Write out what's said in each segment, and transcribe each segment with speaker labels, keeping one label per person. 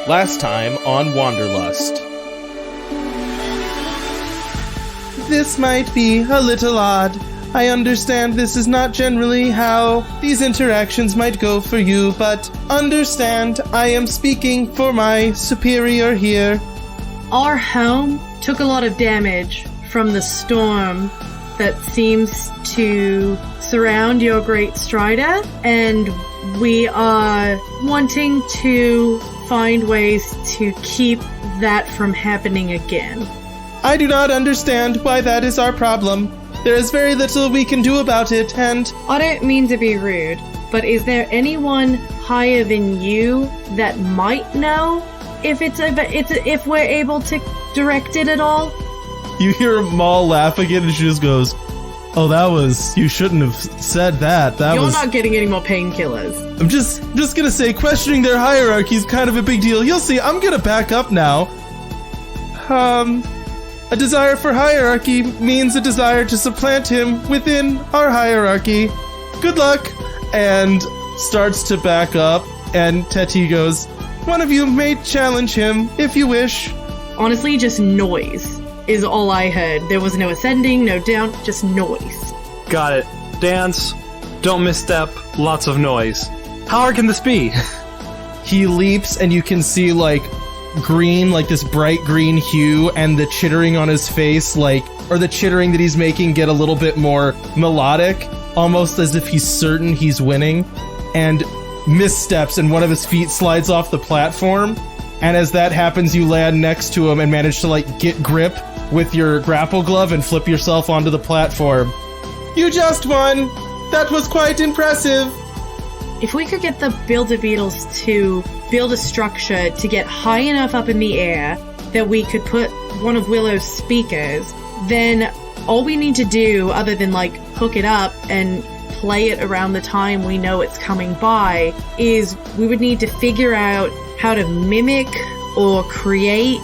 Speaker 1: Last time on Wanderlust. This might be a little odd. I understand this is not generally how these interactions might go for you, but understand I am speaking for my superior here.
Speaker 2: Our home took a lot of damage from the storm that seems to surround your great strider, and we are wanting to find ways to keep that from happening again.
Speaker 1: I do not understand why that is our problem. There is very little we can do about it, and...
Speaker 2: I don't mean to be rude, but is there anyone higher than you that might know if we're able to direct it at all?
Speaker 1: You hear Maul laugh again, and she just goes, you shouldn't have said that.
Speaker 2: You're not getting any more painkillers.
Speaker 1: I'm just gonna say, questioning their hierarchy is kind of a big deal. You'll see, I'm gonna back up now. A desire for hierarchy means a desire to supplant him within our hierarchy. Good luck! And starts to back up, and Teti goes, one of you may challenge him, if you wish.
Speaker 2: Honestly, just noise is all I heard. There was no ascending, no down, just noise.
Speaker 3: Got it. Dance, don't misstep, lots of noise. How hard can this be?
Speaker 1: He leaps, and you can see, green, this bright green hue, and the chittering on his face, or the chittering that he's making get a little bit more melodic, almost as if he's certain he's winning, and missteps, and one of his feet slides off the platform, and as that happens, you land next to him and manage to, get grip with your grapple glove and flip yourself onto the platform. You just won! That was quite impressive!
Speaker 2: If we could get the Build-A-Beetles to build a structure to get high enough up in the air that we could put one of Willow's speakers, then all we need to do, other than hook it up and play it around the time we know it's coming by, is we would need to figure out how to mimic or create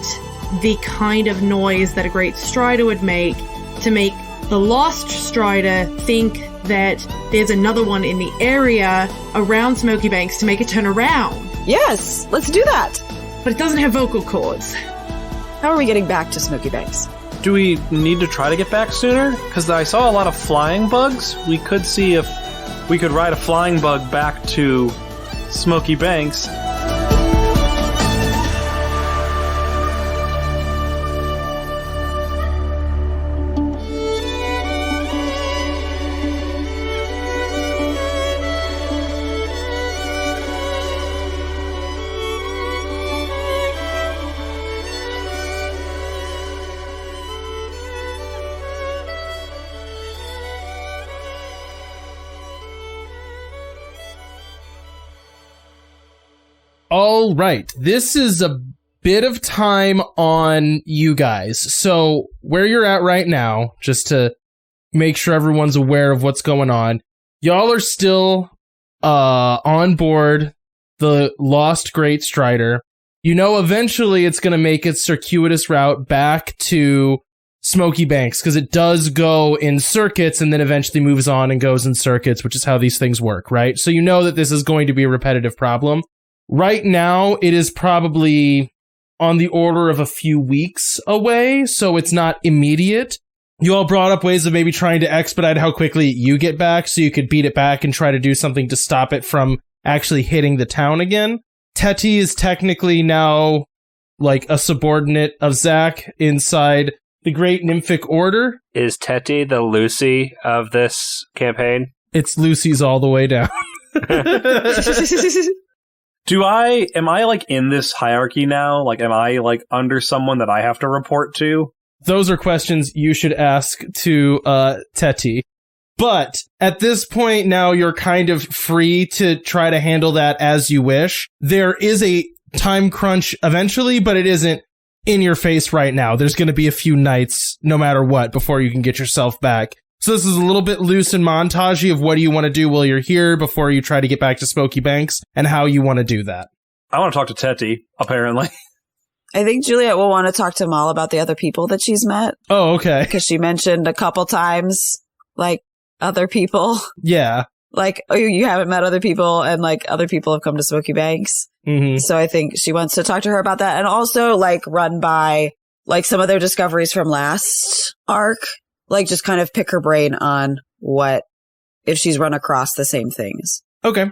Speaker 2: the kind of noise that a great strider would make to make the lost strider think that there's another one in the area around Smokey Banks to make it turn around.
Speaker 4: Yes, let's do that.
Speaker 2: But it doesn't have vocal cords.
Speaker 4: How are we getting back to Smokey Banks?
Speaker 3: Do we need to try to get back sooner? Because I saw a lot of flying bugs. We could see if we could ride a flying bug back to Smokey Banks.
Speaker 1: All right, this is a bit of time on you guys. So where you're at right now, just to make sure everyone's aware of what's going on, y'all are still on board the Lost Great Strider. You know eventually it's going to make its circuitous route back to Smokey Banks, because it does go in circuits and then eventually moves on and goes in circuits, which is how these things work, right? So you know that this is going to be a repetitive problem. Right now, it is probably on the order of a few weeks away, so it's not immediate. You all brought up ways of maybe trying to expedite how quickly you get back, so you could beat it back and try to do something to stop it from actually hitting the town again. Teti is technically now a subordinate of Zach inside the Great Nymphic Order.
Speaker 3: Is Teti the Lucy of this campaign?
Speaker 1: It's Lucy's all the way down.
Speaker 3: Am I in this hierarchy now? Am I under someone that I have to report to?
Speaker 1: Those are questions you should ask to Teti. But at this point now, you're kind of free to try to handle that as you wish. There is a time crunch eventually, but it isn't in your face right now. There's going to be a few nights, no matter what, before you can get yourself back. So this is a little bit loose and montagey of what do you want to do while you're here before you try to get back to Smokey Banks and how you want to do that.
Speaker 3: I want to talk to Teti, apparently.
Speaker 4: I think Juliet will want to talk to Mal about the other people that she's met.
Speaker 1: Oh, okay.
Speaker 4: Because she mentioned a couple times, other people.
Speaker 1: Yeah.
Speaker 4: You haven't met other people, and, other people have come to Smokey Banks.
Speaker 1: Mm-hmm.
Speaker 4: So I think she wants to talk to her about that, and also like run by like some of their discoveries from last arc, like just kind of pick her brain on what if she's run across the same things.
Speaker 1: Okay.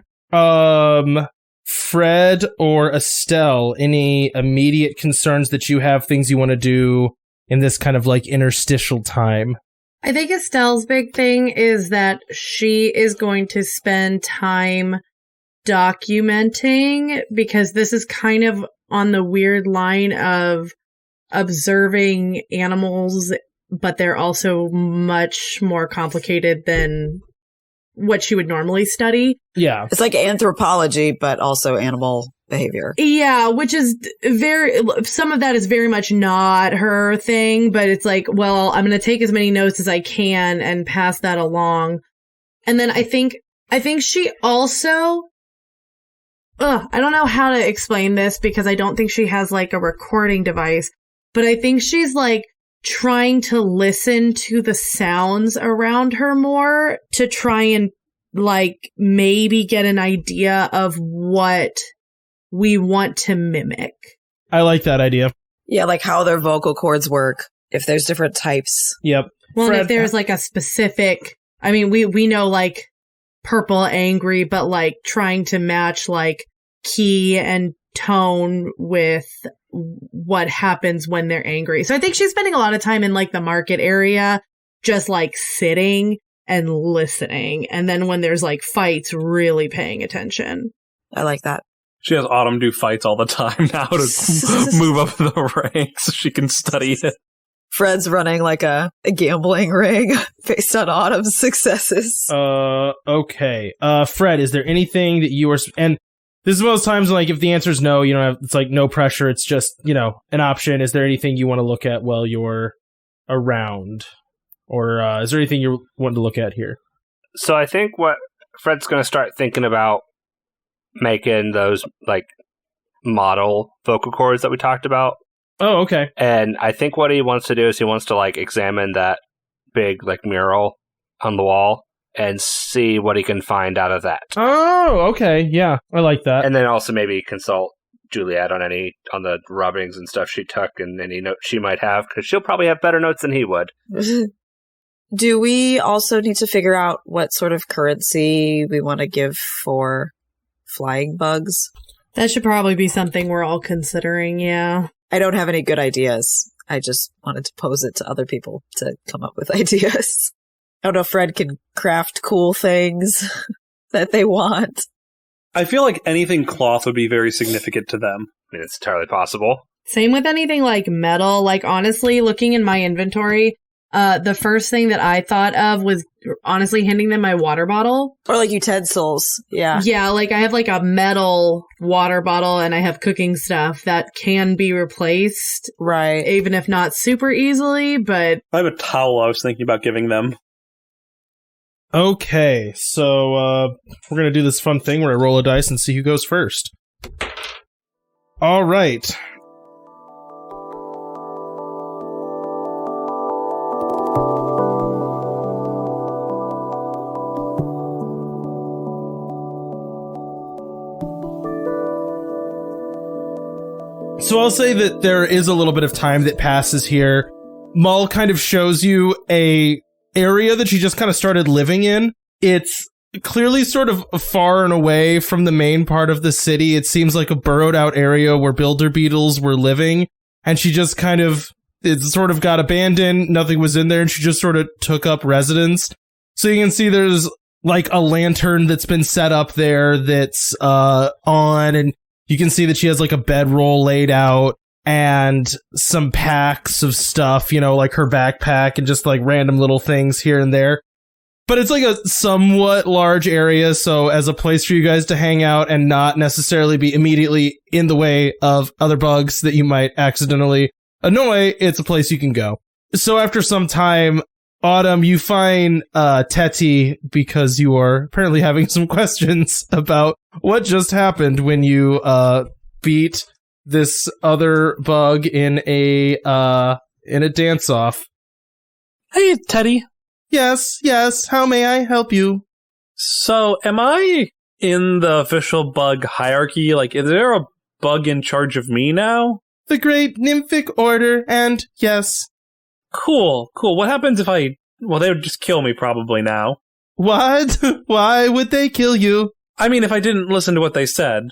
Speaker 1: Fred or Estelle, any immediate concerns that you have, things you want to do in this kind of like interstitial time?
Speaker 2: I think Estelle's big thing is that she is going to spend time documenting, because this is kind of on the weird line of observing animals, but they're also much more complicated than what she would normally study.
Speaker 1: Yeah.
Speaker 4: It's like anthropology, but also animal behavior.
Speaker 2: Yeah, which is some of that is very much not her thing, but it's like, well, I'm going to take as many notes as I can and pass that along. And then I think she also, I don't know how to explain this because I don't think she has like a recording device, but I think she's like trying to listen to the sounds around her more to try and like maybe get an idea of what we want to mimic.
Speaker 1: I like that idea.
Speaker 4: Yeah, like how their vocal cords work, if there's different types.
Speaker 1: Yep.
Speaker 2: Well,
Speaker 1: Fred,
Speaker 2: and if there's like a specific, I mean, we know like purple angry, but like trying to match like key and tone with what happens when they're angry. So I think she's spending a lot of time in like the market area, just like sitting and listening. And then when there's like fights, really paying attention.
Speaker 4: I like that.
Speaker 3: She has Autumn do fights all the time now to move up the ranks so she can study it.
Speaker 4: Fred's running like a gambling ring based on Autumn's successes.
Speaker 1: Okay. Fred, is there anything that you are... And this is one of those times like if the answer is no, you don't have... It's like no pressure. It's just, you know, an option. Is there anything you want to look at while you're around? Or is there anything you're wanting to look at here?
Speaker 5: So I think what Fred's going to start thinking about making those like model vocal cords that we talked about.
Speaker 1: Oh, okay.
Speaker 5: And I think what he wants to do is he wants to like examine that big like mural on the wall and see what he can find out of that.
Speaker 1: Oh, okay. Yeah, I like that.
Speaker 5: And then also maybe consult Juliet on the rubbings and stuff she took and any notes she might have, because she'll probably have better notes than he would.
Speaker 4: Do we also need to figure out what sort of currency we want to give for flying bugs?
Speaker 2: That should probably be something we're all considering, yeah.
Speaker 4: I don't have any good ideas. I just wanted to pose it to other people to come up with ideas. I don't know if Fred can craft cool things that they want.
Speaker 3: I feel like anything cloth would be very significant to them.
Speaker 5: I mean, it's entirely possible.
Speaker 2: Same with anything like metal. Like, honestly, looking in my inventory, the first thing that I thought of was honestly handing them my water bottle.
Speaker 4: Or like utensils. Yeah.
Speaker 2: Yeah, like I have like a metal water bottle and I have cooking stuff that can be replaced.
Speaker 4: Right.
Speaker 2: Even if not super easily, but...
Speaker 3: I have a towel I was thinking about giving them.
Speaker 1: Okay, so we're going to do this fun thing where I roll a dice and see who goes first. All right. So I'll say that there is a little bit of time that passes here. Mull kind of shows you a area that she just kind of started living in. It's clearly sort of far and away from the main part of the city. It seems like a burrowed out area where builder beetles were living, and she just kind of, it sort of got abandoned. Nothing was in there, and she just sort of took up residence. So you can see there's like a lantern that's been set up there that's on, and you can see that she has like a bedroll laid out and some packs of stuff, you know, like her backpack and just like random little things here and there. But it's like a somewhat large area, so as a place for you guys to hang out and not necessarily be immediately in the way of other bugs that you might accidentally annoy, it's a place you can go. So after some time, Autumn, you find Teti because you are apparently having some questions about what just happened when you beat this other bug in a dance-off.
Speaker 3: Hey, Teddy.
Speaker 1: Yes, how may I help you?
Speaker 3: So, am I in the official bug hierarchy? Like, is there a bug in charge of me now?
Speaker 1: The Great Nymphic Order, and yes.
Speaker 3: Cool. What happens if I... Well, they would just kill me probably now.
Speaker 1: What? Why would they kill you?
Speaker 3: I mean, if I didn't listen to what they said.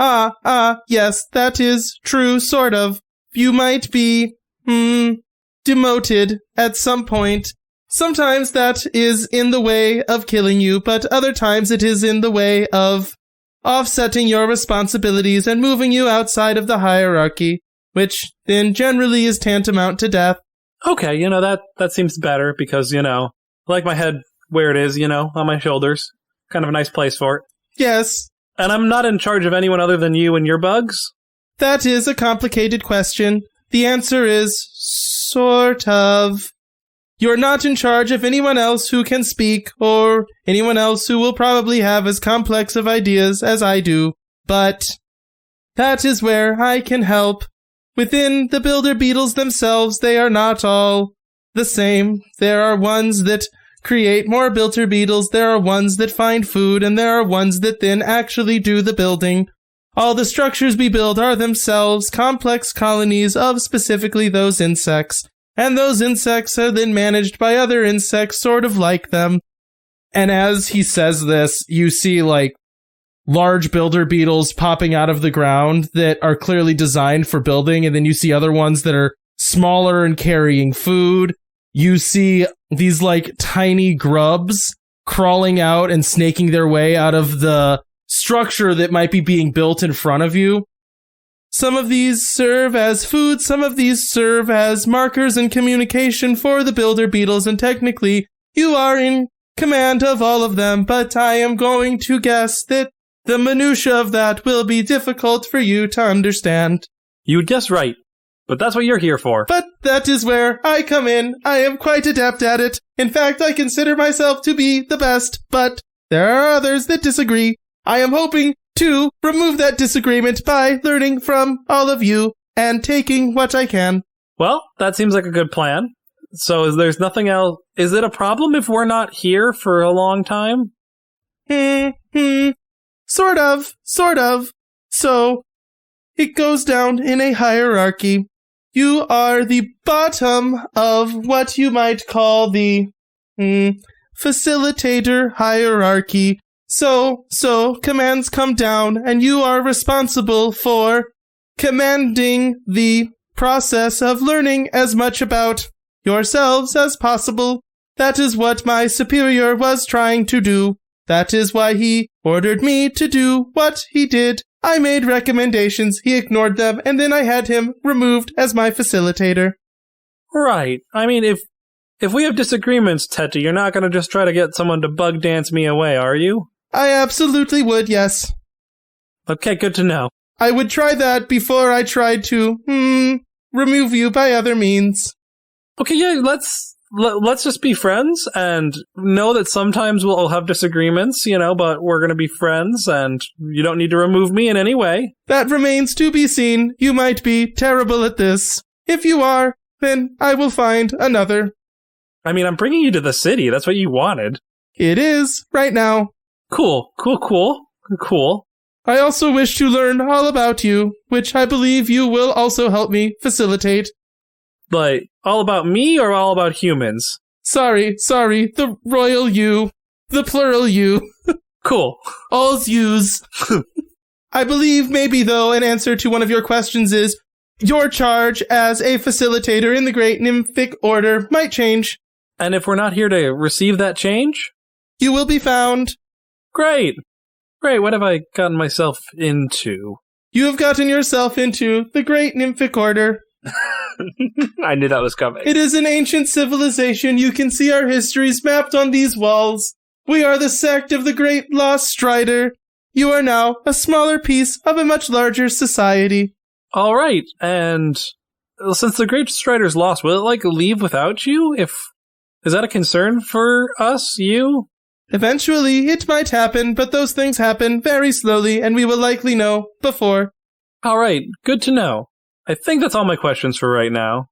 Speaker 1: Yes, that is true, sort of. You might be, demoted at some point. Sometimes that is in the way of killing you, but other times it is in the way of offsetting your responsibilities and moving you outside of the hierarchy, which then generally is tantamount to death.
Speaker 3: Okay, that seems better because, I like my head where it is, on my shoulders. Kind of a nice place for it.
Speaker 1: Yes.
Speaker 3: And I'm not in charge of anyone other than you and your bugs?
Speaker 1: That is a complicated question. The answer is sort of. You're not in charge of anyone else who can speak, or anyone else who will probably have as complex of ideas as I do, but that is where I can help. Within the builder beetles themselves, they are not all the same. There are ones that create more builder beetles, there are ones that find food, and there are ones that then actually do the building. All the structures we build are themselves complex colonies of specifically those insects, and those insects are then managed by other insects sort of like them. And as he says this, you see, large builder beetles popping out of the ground that are clearly designed for building, and then you see other ones that are smaller and carrying food. You see these, tiny grubs crawling out and snaking their way out of the structure that might be being built in front of you. Some of these serve as food, some of these serve as markers and communication for the builder beetles, and technically you are in command of all of them, but I am going to guess that the minutia of that will be difficult for you to understand.
Speaker 3: You would guess right, but that's what you're here for.
Speaker 1: But that is where I come in. I am quite adept at it. In fact, I consider myself to be the best, but there are others that disagree. I am hoping to remove that disagreement by learning from all of you and taking what I can.
Speaker 3: Well, that seems like a good plan. So there's nothing else. Is it a problem if we're not here for a long time?
Speaker 1: Sort of. So, it goes down in a hierarchy. You are the bottom of what you might call the, facilitator hierarchy. So, commands come down, and you are responsible for commanding the process of learning as much about yourselves as possible. That is what my superior was trying to do. That is why he ordered me to do what he did. I made recommendations, he ignored them, and then I had him removed as my facilitator.
Speaker 3: Right. I mean, if we have disagreements, Teta, you're not going to just try to get someone to bug dance me away, are you?
Speaker 1: I absolutely would, yes.
Speaker 3: Okay, good to know.
Speaker 1: I would try that before I tried to, remove you by other means.
Speaker 3: Okay, yeah, let's just be friends and know that sometimes we'll have disagreements, but we're going to be friends and you don't need to remove me in any way.
Speaker 1: That remains to be seen. You might be terrible at this. If you are, then I will find another.
Speaker 3: I mean, I'm bringing you to the city. That's what you wanted.
Speaker 1: It is, right now.
Speaker 3: Cool.
Speaker 1: I also wish to learn all about you, which I believe you will also help me facilitate.
Speaker 3: Like, all about me or all about humans?
Speaker 1: Sorry, the royal you. The plural you.
Speaker 3: Cool.
Speaker 1: All's yous. I believe maybe, though, an answer to one of your questions is your charge as a facilitator in the Great Nymphic Order might change.
Speaker 3: And if we're not here to receive that change?
Speaker 1: You will be found.
Speaker 3: Great. What have I gotten myself into?
Speaker 1: You have gotten yourself into the Great Nymphic Order.
Speaker 5: I knew that was coming.
Speaker 1: It is an ancient civilization. You can see our histories mapped on these walls. We are the sect of the Great Lost Strider. You are now a smaller piece of a much larger society.
Speaker 3: All right, and since the Great Strider's lost, will it, leave without you? Is that a concern for us, you?
Speaker 1: Eventually, it might happen, but those things happen very slowly, and we will likely know before.
Speaker 3: All right, good to know. I think that's all my questions for right now.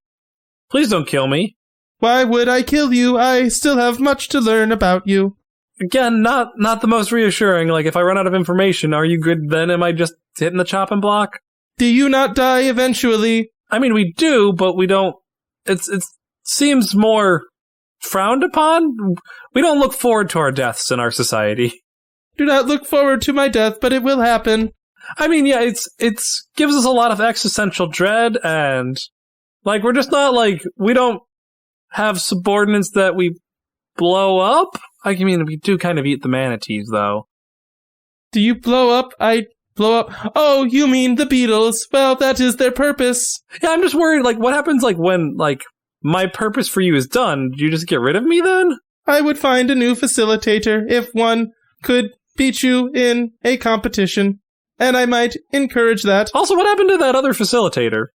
Speaker 3: Please don't kill me.
Speaker 1: Why would I kill you? I still have much to learn about you.
Speaker 3: again, not the most reassuring. Like, if I run out of information, are you good then? Am I just hitting the chopping block?
Speaker 1: Do you not die eventually?
Speaker 3: I mean, we do, but we don't. It seems more frowned upon. We don't look forward to our deaths in our society.
Speaker 1: Do not look forward to my death, but it will happen.
Speaker 3: I mean, yeah, it's gives us a lot of existential dread, and like we're just not like we don't have subordinates that we blow up. I mean, we do kind of eat the manatees, though.
Speaker 1: Do you blow up? I blow up. Oh, you mean the Beatles? Well, that is their purpose.
Speaker 3: Yeah, I'm just worried. Like, what happens? Like when my purpose for you is done? Do you just get rid of me then?
Speaker 1: I would find a new facilitator if one could beat you in a competition. And I might encourage that.
Speaker 3: Also, what happened to that other facilitator?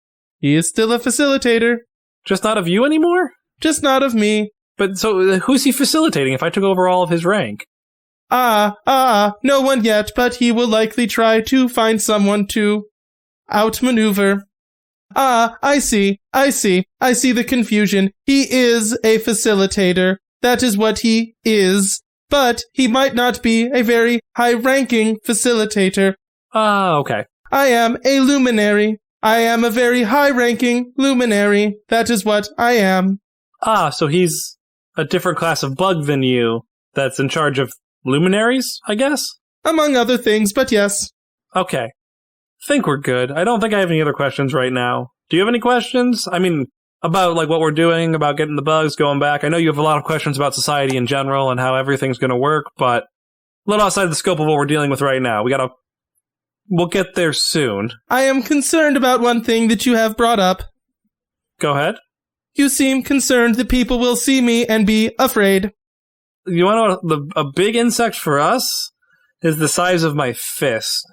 Speaker 1: He is still a facilitator.
Speaker 3: Just not of you anymore?
Speaker 1: Just not of me.
Speaker 3: But so, who's he facilitating if I took over all of his rank?
Speaker 1: No one yet, but he will likely try to find someone to outmaneuver. I see the confusion. He is a facilitator. That is what he is. But he might not be a very high-ranking facilitator.
Speaker 3: Okay.
Speaker 1: I am a luminary. I am a very high-ranking luminary. That is what I am.
Speaker 3: So he's a different class of bug than you that's in charge of luminaries, I guess?
Speaker 1: Among other things, but yes.
Speaker 3: Okay. Think we're good. I don't think I have any other questions right now. Do you have any questions? I mean, about like what we're doing, about getting the bugs, going back. I know you have a lot of questions about society in general and how everything's going to work, but a little outside the scope of what we're dealing with right now. We'll get there soon.
Speaker 1: I am concerned about one thing that you have brought up.
Speaker 3: Go ahead.
Speaker 1: You seem concerned that people will see me and be afraid.
Speaker 3: You want to know a big insect for us is the size of my fist.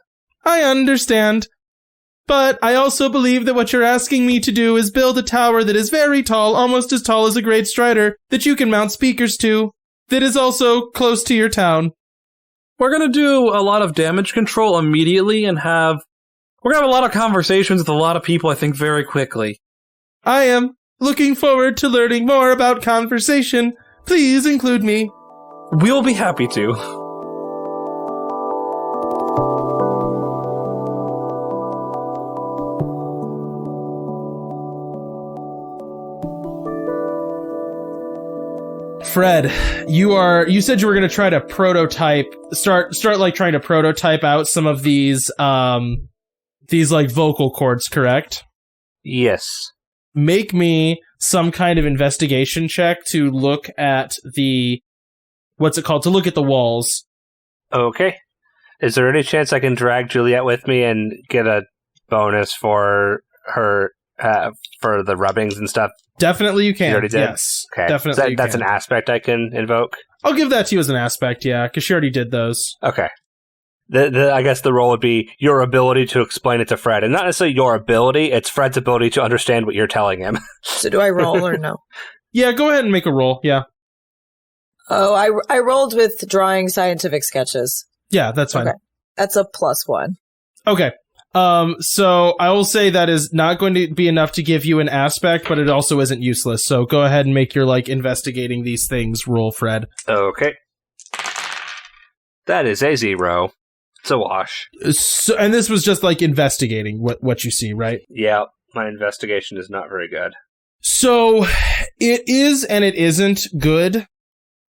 Speaker 1: I understand. But I also believe that what you're asking me to do is build a tower that is very tall, almost as tall as a great strider, that you can mount speakers to, that is also close to your town.
Speaker 3: We're going to do a lot of damage control immediately and we're going to have a lot of conversations with a lot of people, I think, very quickly.
Speaker 1: I am looking forward to learning more about conversation. Please include me.
Speaker 3: We'll be happy to.
Speaker 1: Fred, you said you were going to try to start like trying to prototype out some of these like vocal cords, correct?
Speaker 5: Yes.
Speaker 1: Make me some kind of investigation check to look at to look at the walls.
Speaker 5: Okay. Is there any chance I can drag Juliet with me and get a bonus for her for the rubbings and stuff?
Speaker 1: Definitely you can.
Speaker 5: You already did?
Speaker 1: Yes.
Speaker 5: Okay.
Speaker 1: Definitely
Speaker 5: That's an aspect I can invoke?
Speaker 1: I'll give that to you as an aspect, yeah, because she already did those.
Speaker 5: Okay. I guess the role would be your ability to explain it to Fred. And not necessarily your ability, it's Fred's ability to understand what you're telling him.
Speaker 4: So do I roll or no?
Speaker 1: Yeah, go ahead and make a roll, yeah.
Speaker 4: Oh, I rolled with drawing scientific sketches.
Speaker 1: Yeah, that's fine.
Speaker 4: Okay. That's a +1.
Speaker 1: Okay. So I will say that is not going to be enough to give you an aspect, but it also isn't useless. So go ahead and make your, investigating these things roll, Fred.
Speaker 5: Okay. That is a 0. It's a wash.
Speaker 1: So, and this was just, investigating what you see, right?
Speaker 5: Yeah, my investigation is not very good.
Speaker 1: So it is and it isn't good.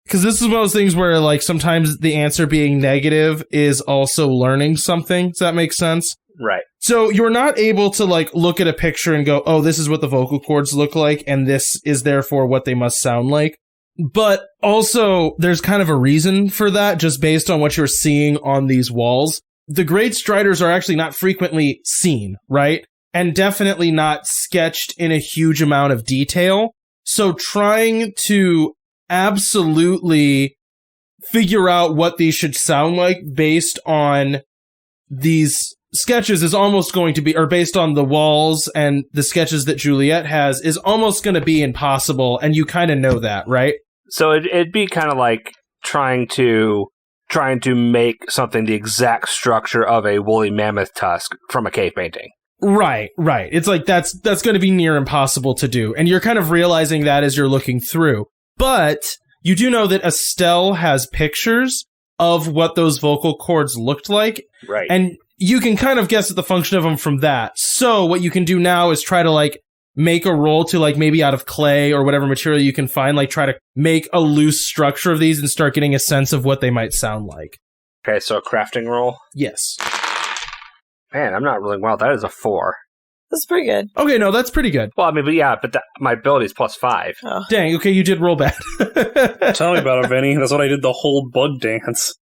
Speaker 1: Because this is one of those things where, sometimes the answer being negative is also learning something. Does that make sense?
Speaker 5: Right.
Speaker 1: So you're not able to, look at a picture and go, oh, this is what the vocal cords look like, and this is therefore what they must sound like. But also, there's kind of a reason for that, just based on what you're seeing on these walls. The great striders are actually not frequently seen, right? And definitely not sketched in a huge amount of detail. So trying to absolutely figure out what these should sound like based on these sketches is almost going to be, or based on the walls and the sketches that Juliet has, is almost going to be impossible, and you kind of know that, right?
Speaker 5: So it'd be kind of like trying to make something the exact structure of a woolly mammoth tusk from a cave painting.
Speaker 1: Right. It's like that's going to be near impossible to do, and you're kind of realizing that as you're looking through. But you do know that Estelle has pictures of what those vocal cords looked like.
Speaker 5: Right.
Speaker 1: And you can kind of guess at the function of them from that. So what you can do now is try to like make a roll to like maybe out of clay or whatever material you can find, like try to make a loose structure of these and start getting a sense of what they might sound like.
Speaker 5: Okay, so a crafting roll.
Speaker 1: Yes.
Speaker 5: Man, I'm not rolling well. That is a 4.
Speaker 4: That's pretty good.
Speaker 1: Okay, no, that's pretty good.
Speaker 5: Well, I mean, but my ability is +5.
Speaker 4: Oh.
Speaker 1: Dang, okay, you did roll bad.
Speaker 3: Tell me about it, Vinny. That's what I did the whole bug dance.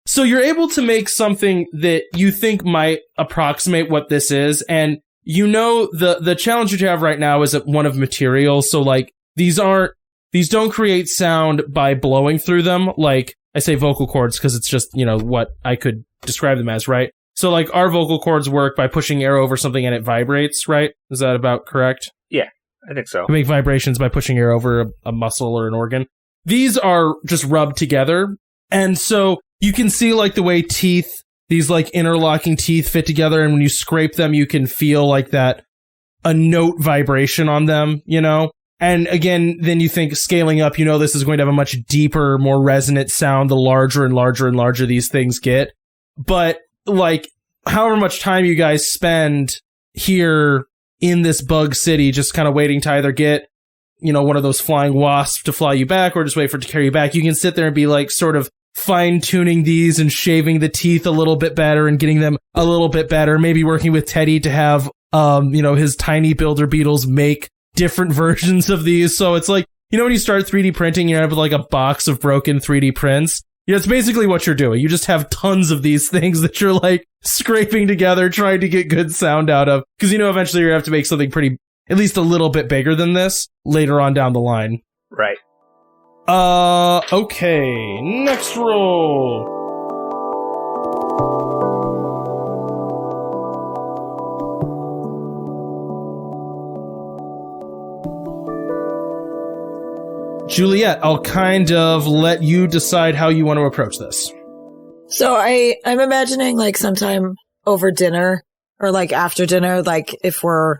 Speaker 1: So you're able to make something that you think might approximate what this is, and you know the challenge you have right now is one of material, so like these don't create sound by blowing through them, like I say vocal cords because it's just, you know, what I could describe them as, right? So like our vocal cords work by pushing air over something and it vibrates, right? Is that about correct?
Speaker 5: Yeah, I think so.
Speaker 1: You make vibrations by pushing air over a muscle or an organ. These are just rubbed together, and so you can see like the way teeth, these like interlocking teeth fit together, and when you scrape them, you can feel like a note vibration on them, you know? And again, then you think scaling up, you know, this is going to have a much deeper, more resonant sound the larger and larger and larger these things get. But like, however much time you guys spend here in this bug city, just kind of waiting to either get, you know, one of those flying wasps to fly you back or just wait for it to carry you back, you can sit there and be like sort of fine-tuning these and shaving the teeth a little bit better and getting them a little bit better, maybe working with Teddy to have you know, his tiny builder beetles make different versions of these. So it's like, you know, when you start 3D printing, you have like a box of broken 3D prints. Yeah, it's basically what you're doing. You just have tons of these things that you're like scraping together, trying to get good sound out of, because you know eventually you're gonna have to make something pretty, at least a little bit bigger than this later on down the line.
Speaker 5: Right.
Speaker 1: Okay, next roll. Juliet, I'll kind of let you decide how you want to approach this.
Speaker 4: So I'm imagining like sometime over dinner or like after dinner, like if we're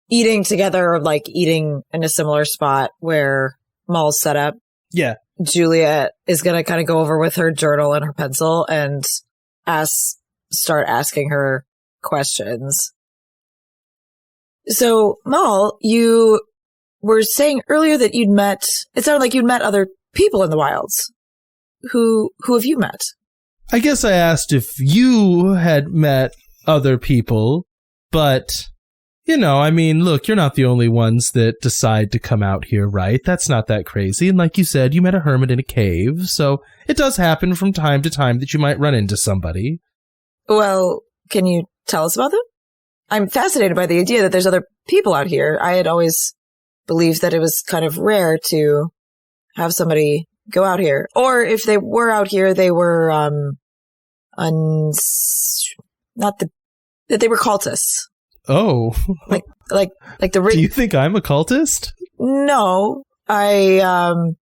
Speaker 4: eating together or like eating in a similar spot where Maul's set up.
Speaker 1: Yeah.
Speaker 4: Juliet is going to kind of go over with her journal and her pencil and start asking her questions. So, Maul, you were saying earlier that it sounded like you'd met other people in the wilds. Who have you met?
Speaker 1: I guess I asked if you had met other people, but, you know, I mean, look, you're not the only ones that decide to come out here, right? That's not that crazy. And like you said, you met a hermit in a cave, so it does happen from time to time that you might run into somebody.
Speaker 4: Well, can you tell us about them? I'm fascinated by the idea that there's other people out here. I had always believed that it was kind of rare to have somebody go out here. Or if they were out here, they were, that they were cultists.
Speaker 1: Oh.
Speaker 4: Like the
Speaker 1: Do you think I'm a cultist?
Speaker 4: No. I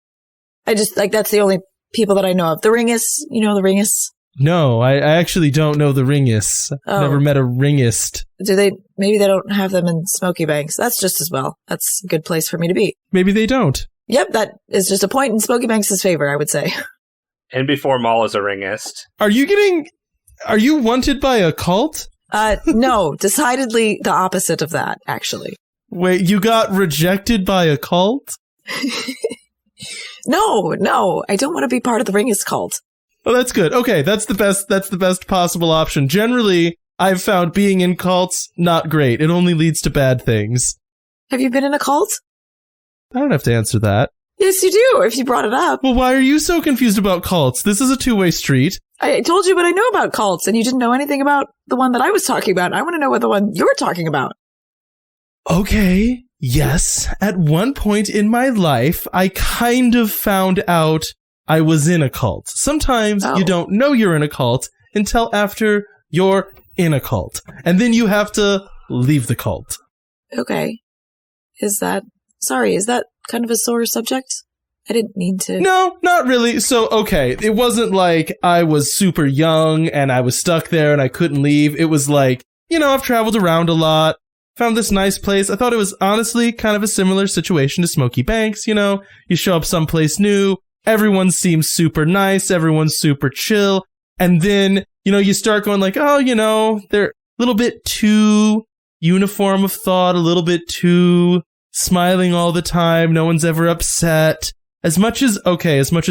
Speaker 4: just, like, that's the only people that I know of. The Ringus, you know the Ringus?
Speaker 1: No, I actually don't know the Ringus. I've never met a Ringist.
Speaker 4: Maybe they don't have them in Smokey Banks. That's just as well. That's a good place for me to be.
Speaker 1: Maybe they don't.
Speaker 4: Yep, that is just a point in Smokey Banks' favor, I would say.
Speaker 5: And before Maul is a ringist.
Speaker 1: Are you wanted by a cult?
Speaker 4: No, decidedly the opposite of that, actually.
Speaker 1: Wait, you got rejected by a cult?
Speaker 4: No, I don't want to be part of the Ringus cult.
Speaker 1: Oh, that's good. Okay, that's the best possible option. Generally, I've found being in cults not great. It only leads to bad things.
Speaker 4: Have you been in a cult?
Speaker 1: I don't have to answer that.
Speaker 4: Yes, you do, if you brought it up.
Speaker 1: Well, why are you so confused about cults? This is a two-way street.
Speaker 4: I told you what I know about cults, and you didn't know anything about the one that I was talking about. I want to know what the one you're talking about.
Speaker 1: Okay, yes. At one point in my life, I kind of found out I was in a cult. Sometimes you don't know you're in a cult until after you're in a cult. And then you have to leave the cult.
Speaker 4: Okay. Is that kind of a sore subject? I didn't mean to.
Speaker 1: No, not really. So, okay, it wasn't like I was super young and I was stuck there and I couldn't leave. It was like, you know, I've traveled around a lot, found this nice place. I thought it was honestly kind of a similar situation to Smokey Banks. You know, you show up someplace new, everyone seems super nice, everyone's super chill. And then, you start going like, oh, they're a little bit too uniform of thought, a little bit too smiling all the time. No one's ever upset. As much as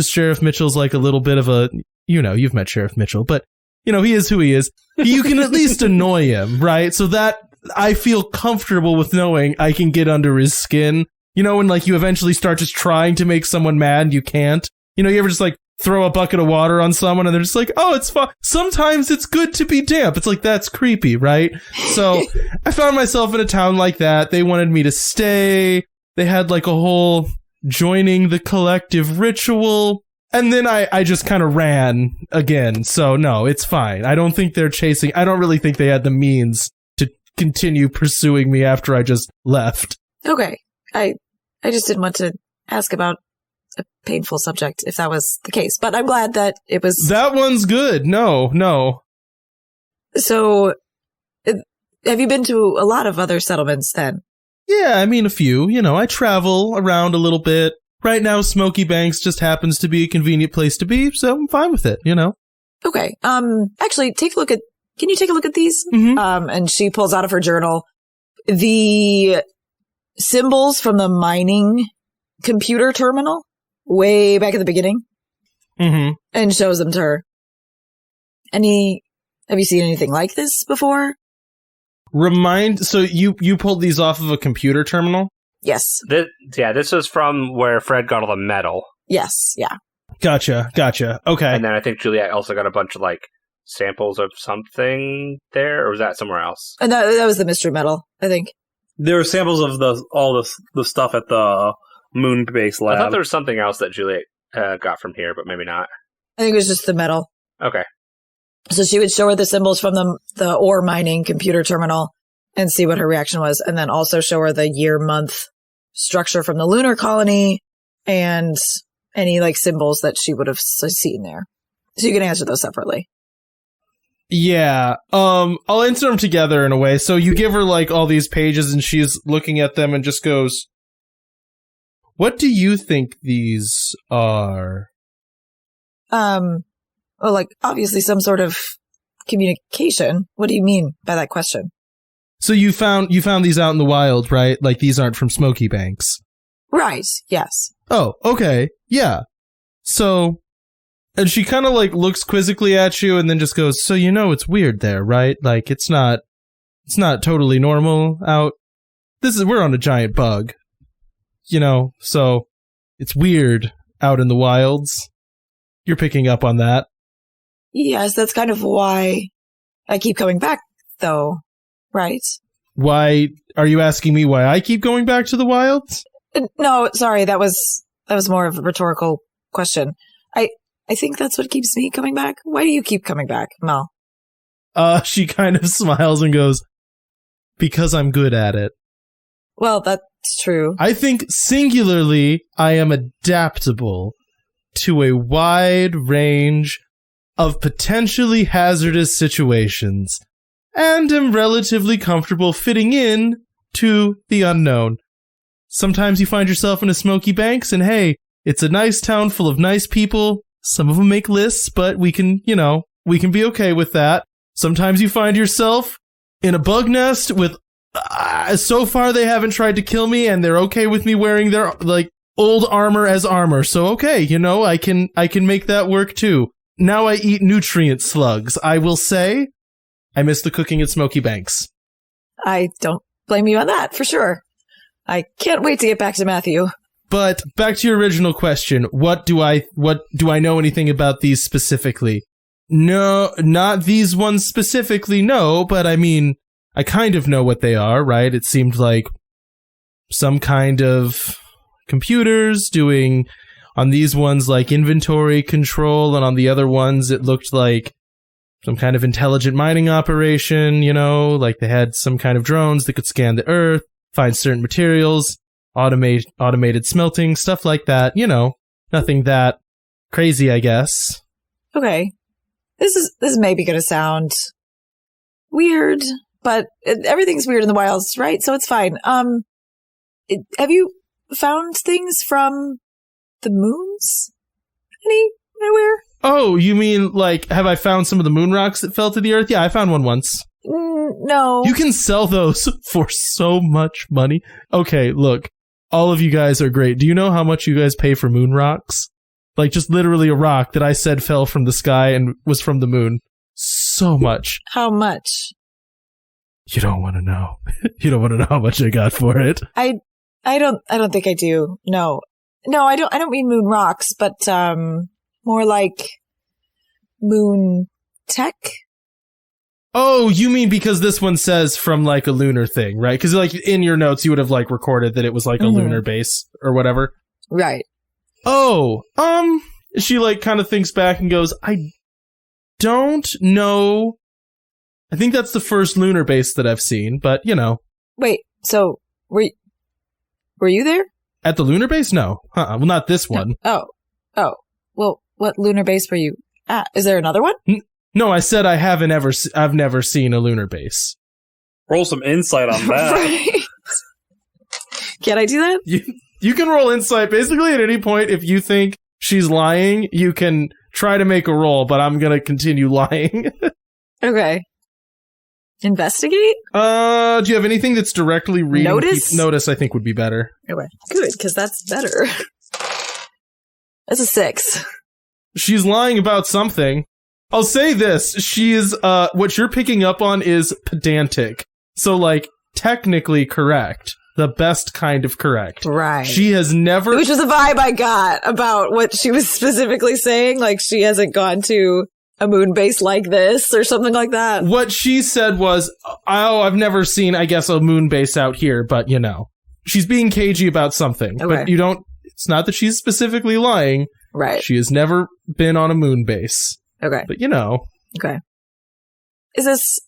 Speaker 1: Sheriff Mitchell's like a little bit of a, you've met Sheriff Mitchell, but, he is who he is. You can at least annoy him, right? So that I feel comfortable with knowing I can get under his skin. When like you eventually start just trying to make someone mad and you can't. You ever just like throw a bucket of water on someone and they're just like, oh, it's fine. Sometimes it's good to be damp. It's like, that's creepy, right? So I found myself in a town like that. They wanted me to stay. They had like a whole joining the collective ritual. And then I just kind of ran again. So no, it's fine. I don't think they're chasing. I don't really think they had the means to continue pursuing me after I just left.
Speaker 4: Okay. I just didn't want to ask about a painful subject if that was the case, but I'm glad that it was.
Speaker 1: That one's good. No.
Speaker 4: So, have you been to a lot of other settlements then?
Speaker 1: Yeah, I mean a few. I travel around a little bit. Right now, Smokey Banks just happens to be a convenient place to be, so I'm fine with it,
Speaker 4: Okay. Actually, can you take a look at these?
Speaker 1: Mm-hmm.
Speaker 4: And she pulls out of her journal the symbols from the mining computer terminal way back at the beginning.
Speaker 1: Mm-hmm.
Speaker 4: And shows them to her. Have you seen anything like this before?
Speaker 1: So you pulled these off of a computer terminal?
Speaker 4: Yes.
Speaker 5: This was from where Fred got all the metal.
Speaker 4: Yes, yeah.
Speaker 1: Gotcha. Okay.
Speaker 5: And then I think Juliet also got a bunch of, like, samples of something there, or was that somewhere else?
Speaker 4: And that was the mystery metal, I think.
Speaker 3: There were samples of all the stuff at the moon base lab.
Speaker 5: I thought there was something else that Juliet got from here, but maybe not.
Speaker 4: I think it was just the metal.
Speaker 5: Okay.
Speaker 4: So she would show her the symbols from the ore mining computer terminal and see what her reaction was, and then also show her the year-month structure from the lunar colony and any like symbols that she would have seen there. So you can answer those separately.
Speaker 1: Yeah. I'll answer them together in a way. So you give her like all these pages and she's looking at them and just goes, what do you think these are?
Speaker 4: Well, like obviously some sort of communication. What do you mean by that question?
Speaker 1: So you found these out in the wild, right? Like these aren't from Smokey Banks.
Speaker 4: Right. Yes.
Speaker 1: Oh, okay. Yeah. So, and she kind of like looks quizzically at you and then just goes, so it's weird there, right? Like it's not totally normal out. We're on a giant bug, so it's weird out in the wilds. You're picking up on that.
Speaker 4: Yes, that's kind of why I keep coming back though. Right.
Speaker 1: Why are you asking me why I keep going back to the wilds?
Speaker 4: No, sorry, that was more of a rhetorical question. I think that's what keeps me coming back. Why do you keep coming back, Mel?
Speaker 1: She kind of smiles and goes, because I'm good at it.
Speaker 4: Well, that's true.
Speaker 1: I think singularly, I am adaptable to a wide range of potentially hazardous situations, and am relatively comfortable fitting in to the unknown. Sometimes you find yourself in a Smokey Banks, and hey, it's a nice town full of nice people. Some of them make lists, but we can be okay with that. Sometimes you find yourself in a bug nest with, so far they haven't tried to kill me, and they're okay with me wearing their, like, old armor as armor. So okay, I can make that work too. Now I eat nutrient slugs. I will say, I miss the cooking at Smokey Banks.
Speaker 4: I don't blame you on that, for sure. I can't wait to get back to Matthew.
Speaker 1: But back to your original question, what do I know anything about these specifically? No, not these ones specifically, no, but I mean, I kind of know what they are, right? It seemed like some kind of computers doing, on these ones, like inventory control, and on the other ones, it looked like some kind of intelligent mining operation, like they had some kind of drones that could scan the earth, find certain materials, automated smelting, stuff like that, nothing that crazy, I guess.
Speaker 4: Okay. This is maybe going to sound weird, but everything's weird in the wilds, right? So it's fine. Have you found things from the moons? anywhere?
Speaker 1: Oh, you mean like, have I found some of the moon rocks that fell to the earth? Yeah, I found one once.
Speaker 4: No.
Speaker 1: You can sell those for so much money. Okay, look, all of you guys are great. Do you know how much you guys pay for moon rocks? Like, just literally a rock that I said fell from the sky and was from the moon. So much.
Speaker 4: How much?
Speaker 1: You don't want to know. You don't want to know how much I got for it.
Speaker 4: I don't think I do. No, I don't mean moon rocks, but more like moon tech.
Speaker 1: Oh, you mean because this one says from like a lunar thing, right? Because like in your notes, you would have like recorded that it was like a lunar base or whatever.
Speaker 4: Right.
Speaker 1: Oh, she like kind of thinks back and goes, I don't know. I think that's the first lunar base that I've seen, but you know.
Speaker 4: Wait, so were you there?
Speaker 1: At the lunar base? No. Well, not this one.
Speaker 4: Oh. Well, what lunar base were you at? Is there another one?
Speaker 1: No, I said I've never seen a lunar base.
Speaker 3: Roll some insight on that.
Speaker 4: Right. Can I do that?
Speaker 1: You can roll insight. Basically, at any point, if you think she's lying, you can try to make a roll, but I'm going to continue lying.
Speaker 4: Okay. Investigate?
Speaker 1: Do you have anything that's directly reading? Notice, I think, would be better.
Speaker 4: Okay. Good, because that's better. That's a 6.
Speaker 1: She's lying about something. I'll say this. She is, what you're picking up on is pedantic. So, like, technically correct. The best kind of correct.
Speaker 4: Right.
Speaker 1: She has never...
Speaker 4: Which was a vibe I got about what she was specifically saying. Like, she hasn't gone to a moon base like this or something like that.
Speaker 1: What she said was, oh, I've never seen, I guess, a moon base out here, but, you know. She's being cagey about something.
Speaker 4: Okay.
Speaker 1: But you don't... It's not that she's specifically lying.
Speaker 4: Right.
Speaker 1: She has never been on a moon base.
Speaker 4: Okay.
Speaker 1: But, you know.
Speaker 4: Okay. Is this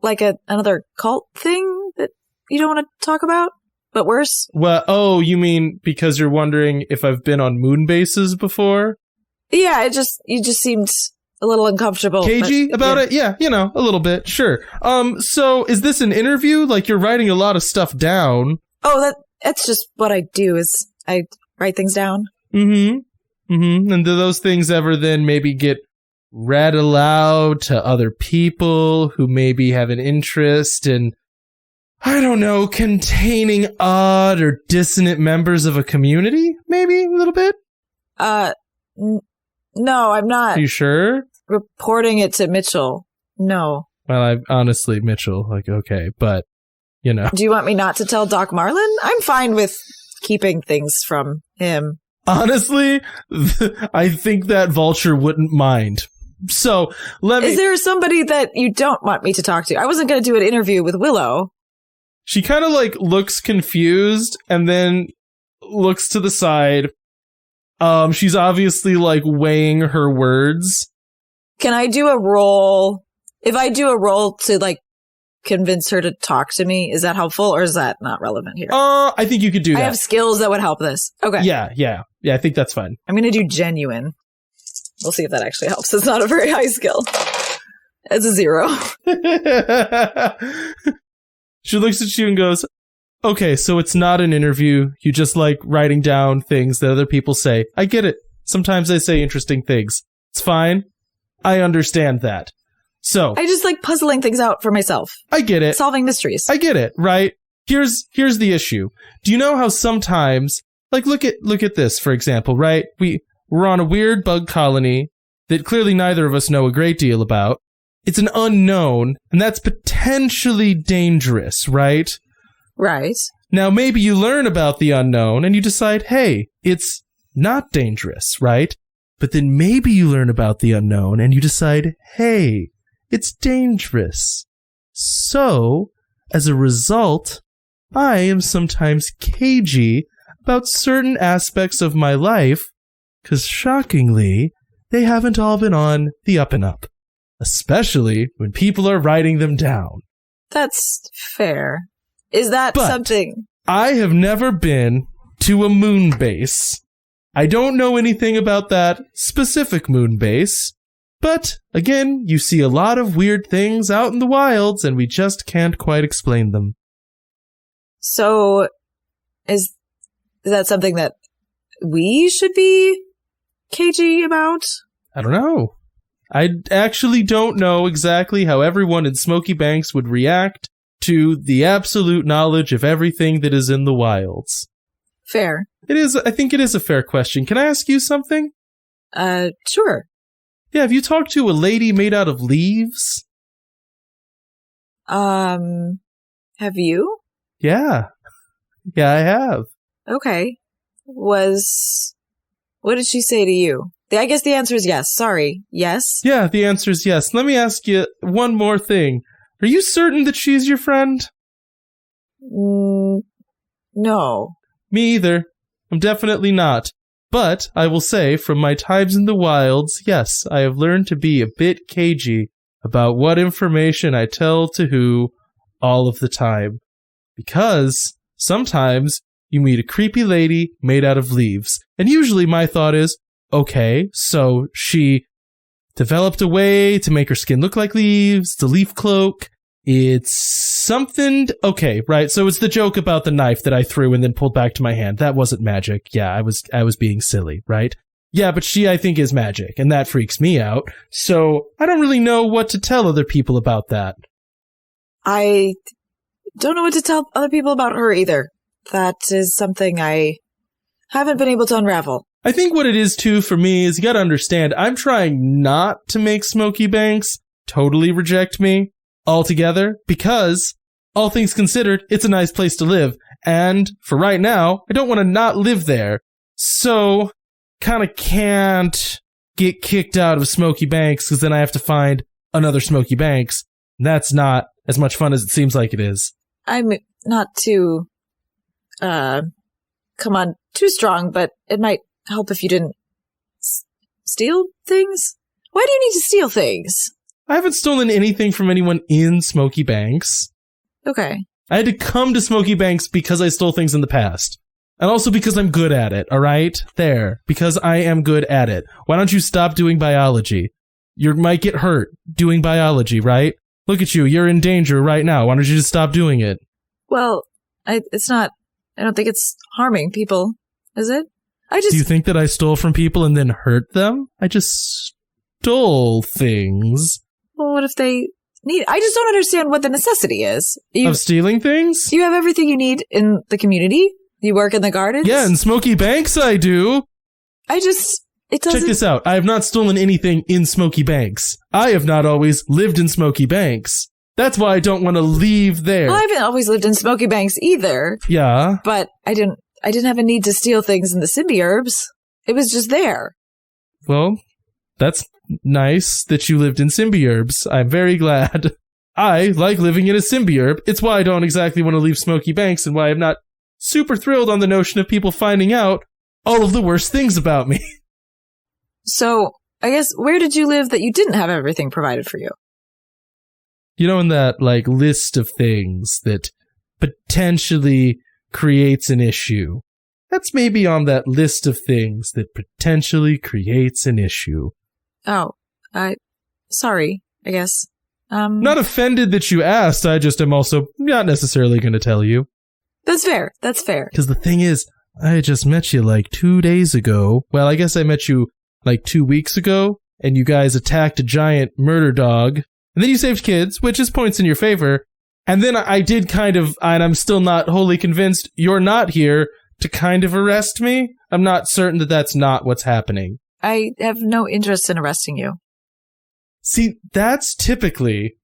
Speaker 4: like another cult thing that you don't want to talk about, but worse?
Speaker 1: Well, oh, you mean because you're wondering if I've been on moon bases before?
Speaker 4: Yeah, you just seemed a little uncomfortable.
Speaker 1: Cagey about it? Yeah, you know, a little bit, sure. So is this an interview? Like you're writing a lot of stuff down?
Speaker 4: Oh, that's just what I do is I write things down.
Speaker 1: And do those things ever then maybe get read aloud to other people who maybe have an interest in, I don't know, containing odd or dissonant members of a community? Maybe a little bit?
Speaker 4: No, I'm not.
Speaker 1: Are you sure?
Speaker 4: Reporting it to Mitchell. No.
Speaker 1: Well, honestly, Mitchell, like, okay, but, you know.
Speaker 4: Do you want me not to tell Doc Marlin? I'm fine with keeping things from him.
Speaker 1: Honestly, I think that Vulture wouldn't mind. So,
Speaker 4: Is there somebody that you don't want me to talk to? I wasn't going to do an interview with Willow.
Speaker 1: She kind of, like, looks confused and then looks to the side. She's obviously, like, weighing her words.
Speaker 4: Can I do a roll? If I do a roll to, like, convince her to talk to me, is that helpful or is that not relevant here?
Speaker 1: I think you could do that.
Speaker 4: I have skills that would help this. Okay.
Speaker 1: Yeah, I think that's fine.
Speaker 4: I'm going to do genuine. We'll see if that actually helps. It's not a very high skill. It's a 0.
Speaker 1: She looks at you and goes, okay, so it's not an interview. You just like writing down things that other people say. I get it. Sometimes they say interesting things. It's fine. I understand that. So
Speaker 4: I just like puzzling things out for myself.
Speaker 1: I get it.
Speaker 4: Solving mysteries.
Speaker 1: I get it, right? Here's the issue. Do you know how sometimes, like, look at this, for example, right? We're on a weird bug colony that clearly neither of us know a great deal about. It's an unknown, and that's potentially dangerous, right?
Speaker 4: Right.
Speaker 1: Now, maybe you learn about the unknown and you decide, hey, it's not dangerous, right? But then maybe you learn about the unknown and you decide, hey, it's dangerous. So, as a result, I am sometimes cagey about certain aspects of my life, because shockingly, they haven't all been on the up and up, especially when people are writing them down.
Speaker 4: That's fair. Is that something?
Speaker 1: I have never been to a moon base. I don't know anything about that specific moon base. But, again, you see a lot of weird things out in the wilds, and we just can't quite explain them.
Speaker 4: So, is that something that we should be cagey about?
Speaker 1: I don't know. I actually don't know exactly how everyone in Smokey Banks would react to the absolute knowledge of everything that is in the wilds.
Speaker 4: Fair.
Speaker 1: I think it is a fair question. Can I ask you something?
Speaker 4: Sure.
Speaker 1: Yeah, have you talked to a lady made out of leaves?
Speaker 4: Have you?
Speaker 1: Yeah. Yeah, I have.
Speaker 4: Okay. What did she say to you? I guess the answer is yes. Sorry. Yes?
Speaker 1: Yeah, the answer is yes. Let me ask you one more thing. Are you certain that she's your friend?
Speaker 4: No.
Speaker 1: Me either. I'm definitely not. But I will say, from my times in the wilds, yes, I have learned to be a bit cagey about what information I tell to who all of the time. Because sometimes you meet a creepy lady made out of leaves. And usually my thought is, okay, so she developed a way to make her skin look like leaves, the leaf cloak. It's something... Okay, right, so it's the joke about the knife that I threw and then pulled back to my hand. That wasn't magic. Yeah, I was being silly, right? Yeah, but she, I think, is magic, and that freaks me out. So I don't really know what to tell other people about that.
Speaker 4: I don't know what to tell other people about her either. That is something I haven't been able to unravel.
Speaker 1: I think what it is, too, for me is you gotta understand, I'm trying not to make Smokey Banks totally reject me altogether, because, all things considered, it's a nice place to live, and, for right now, I don't want to not live there. So, kinda can't get kicked out of Smokey Banks, because then I have to find another Smokey Banks, and that's not as much fun as it seems like it is.
Speaker 4: I'm not too, come on, too strong, but it might help if you didn't steal things? Why do you need to steal things?
Speaker 1: I haven't stolen anything from anyone in Smokey Banks.
Speaker 4: Okay.
Speaker 1: I had to come to Smokey Banks because I stole things in the past. And also because I'm good at it, alright? There. Because I am good at it. Why don't you stop doing biology? You might get hurt doing biology, right? Look at you, you're in danger right now. Why don't you just stop doing it?
Speaker 4: Well, I don't think it's harming people, is it?
Speaker 1: Do you think that I stole from people and then hurt them? I just stole things.
Speaker 4: Well, what if they need... I just don't understand what the necessity is.
Speaker 1: Of stealing things?
Speaker 4: You have everything you need in the community? You work in the gardens?
Speaker 1: Yeah, in Smokey Banks I do.
Speaker 4: It doesn't...
Speaker 1: Check this out. I have not stolen anything in Smokey Banks. I have not always lived in Smokey Banks. That's why I don't want to leave there.
Speaker 4: Well, I haven't always lived in Smokey Banks either.
Speaker 1: Yeah.
Speaker 4: But I didn't have a need to steal things in the Symbiorbs. It was just there.
Speaker 1: Well, that's nice that you lived in Symbiorbs. I'm very glad. I like living in a Symbiorb. It's why I don't exactly want to leave Smokey Banks and why I'm not super thrilled on the notion of people finding out all of the worst things about me.
Speaker 4: So, I guess, where did you live that you didn't have everything provided for you?
Speaker 1: You know, in that, list of things that potentially creates an issue. That's maybe on that list of things that potentially creates an issue.
Speaker 4: Oh, sorry, I guess.
Speaker 1: Not offended that you asked, I just am also not necessarily going to tell you.
Speaker 4: That's fair.
Speaker 1: Because the thing is, I just met you 2 days ago. Well, I guess I met you 2 weeks ago, and you guys attacked a giant murder dog. And then you saved kids, which is points in your favor. And then I did and I'm still not wholly convinced you're not here to kind of arrest me. I'm not certain that that's not what's happening.
Speaker 4: I have no interest in arresting you.
Speaker 1: See, that's typically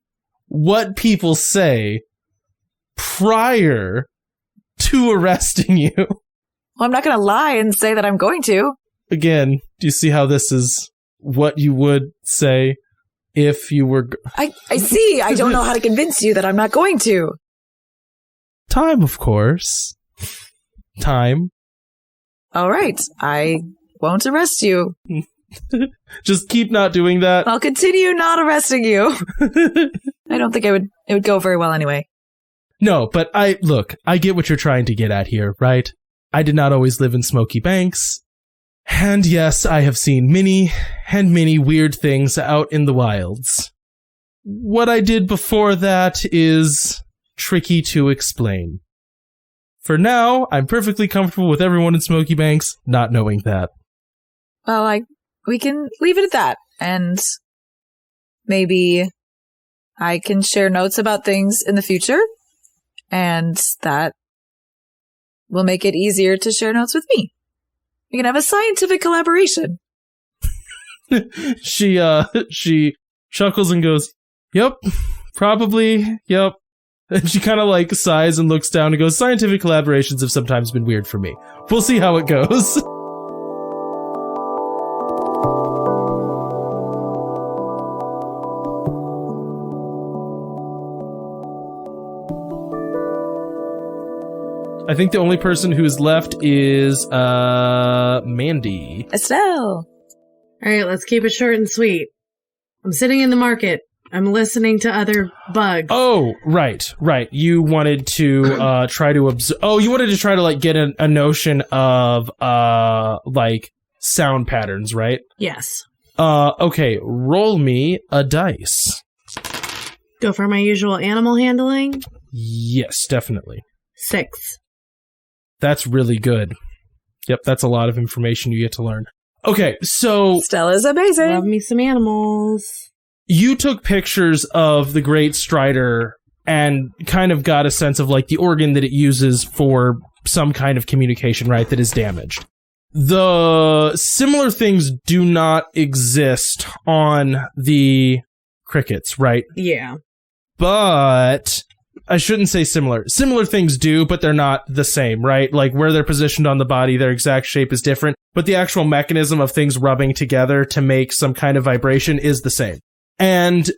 Speaker 1: what people say prior to arresting you.
Speaker 4: Well, I'm not going to lie and say that I'm going to.
Speaker 1: Again, do you see how this is what you would say if you were...
Speaker 4: I see. I don't know how to convince you that I'm not going to.
Speaker 1: Time, of course. Time.
Speaker 4: All right. I won't arrest you.
Speaker 1: Just keep not doing that.
Speaker 4: I'll continue not arresting you. I don't think it would go very well anyway.
Speaker 1: No, but I get what you're trying to get at here, right? I did not always live in Smokey Banks. And yes, I have seen many and many weird things out in the wilds. What I did before that is tricky to explain. For now, I'm perfectly comfortable with everyone in Smokey Banks not knowing that.
Speaker 4: Well, I we can leave it at that. And maybe I can share notes about things in the future, and that will make it easier to share notes with me. We can have a scientific collaboration.
Speaker 1: She chuckles and goes, "Yep, probably, yep." And she kind of like sighs and looks down and goes, "Scientific collaborations have sometimes been weird for me. We'll see how it goes." I think the only person who's left is Mandy.
Speaker 4: Estelle.
Speaker 2: All right, let's keep it short and sweet. I'm sitting in the market. I'm listening to other bugs.
Speaker 1: Oh, right. You wanted to try to observe. Oh, you wanted to try to like get a notion of like sound patterns, right?
Speaker 2: Yes.
Speaker 1: Okay. Roll me a dice.
Speaker 2: Go for my usual animal handling.
Speaker 1: Yes, definitely.
Speaker 2: 6.
Speaker 1: That's really good. Yep, that's a lot of information you get to learn. Okay, so
Speaker 4: Stella's amazing.
Speaker 2: Love me some animals.
Speaker 1: You took pictures of the Great Strider and kind of got a sense of like the organ that it uses for some kind of communication, right, that is damaged. The similar things do not exist on the crickets, right?
Speaker 2: Yeah.
Speaker 1: But I shouldn't say similar. Similar things do, but they're not the same, right? Like where they're positioned on the body, their exact shape is different, but the actual mechanism of things rubbing together to make some kind of vibration is the same. And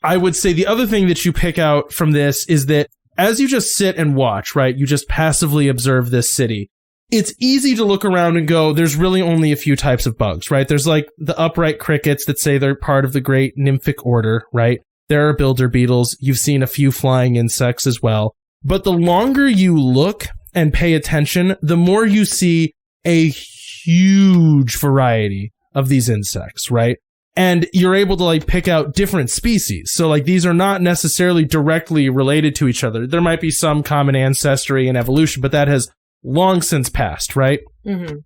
Speaker 1: I would say the other thing that you pick out from this is that as you just sit and watch, right, you just passively observe this city. It's easy to look around and go, there's really only a few types of bugs, right? There's like the upright crickets that say they're part of the great nymphic order, right? There are builder beetles. You've seen a few flying insects as well. But the longer you look and pay attention, the more you see a huge variety of these insects, right? And you're able to like pick out different species. So like these are not necessarily directly related to each other. There might be some common ancestry and evolution, but that has long since passed, right?
Speaker 2: Mm-hmm.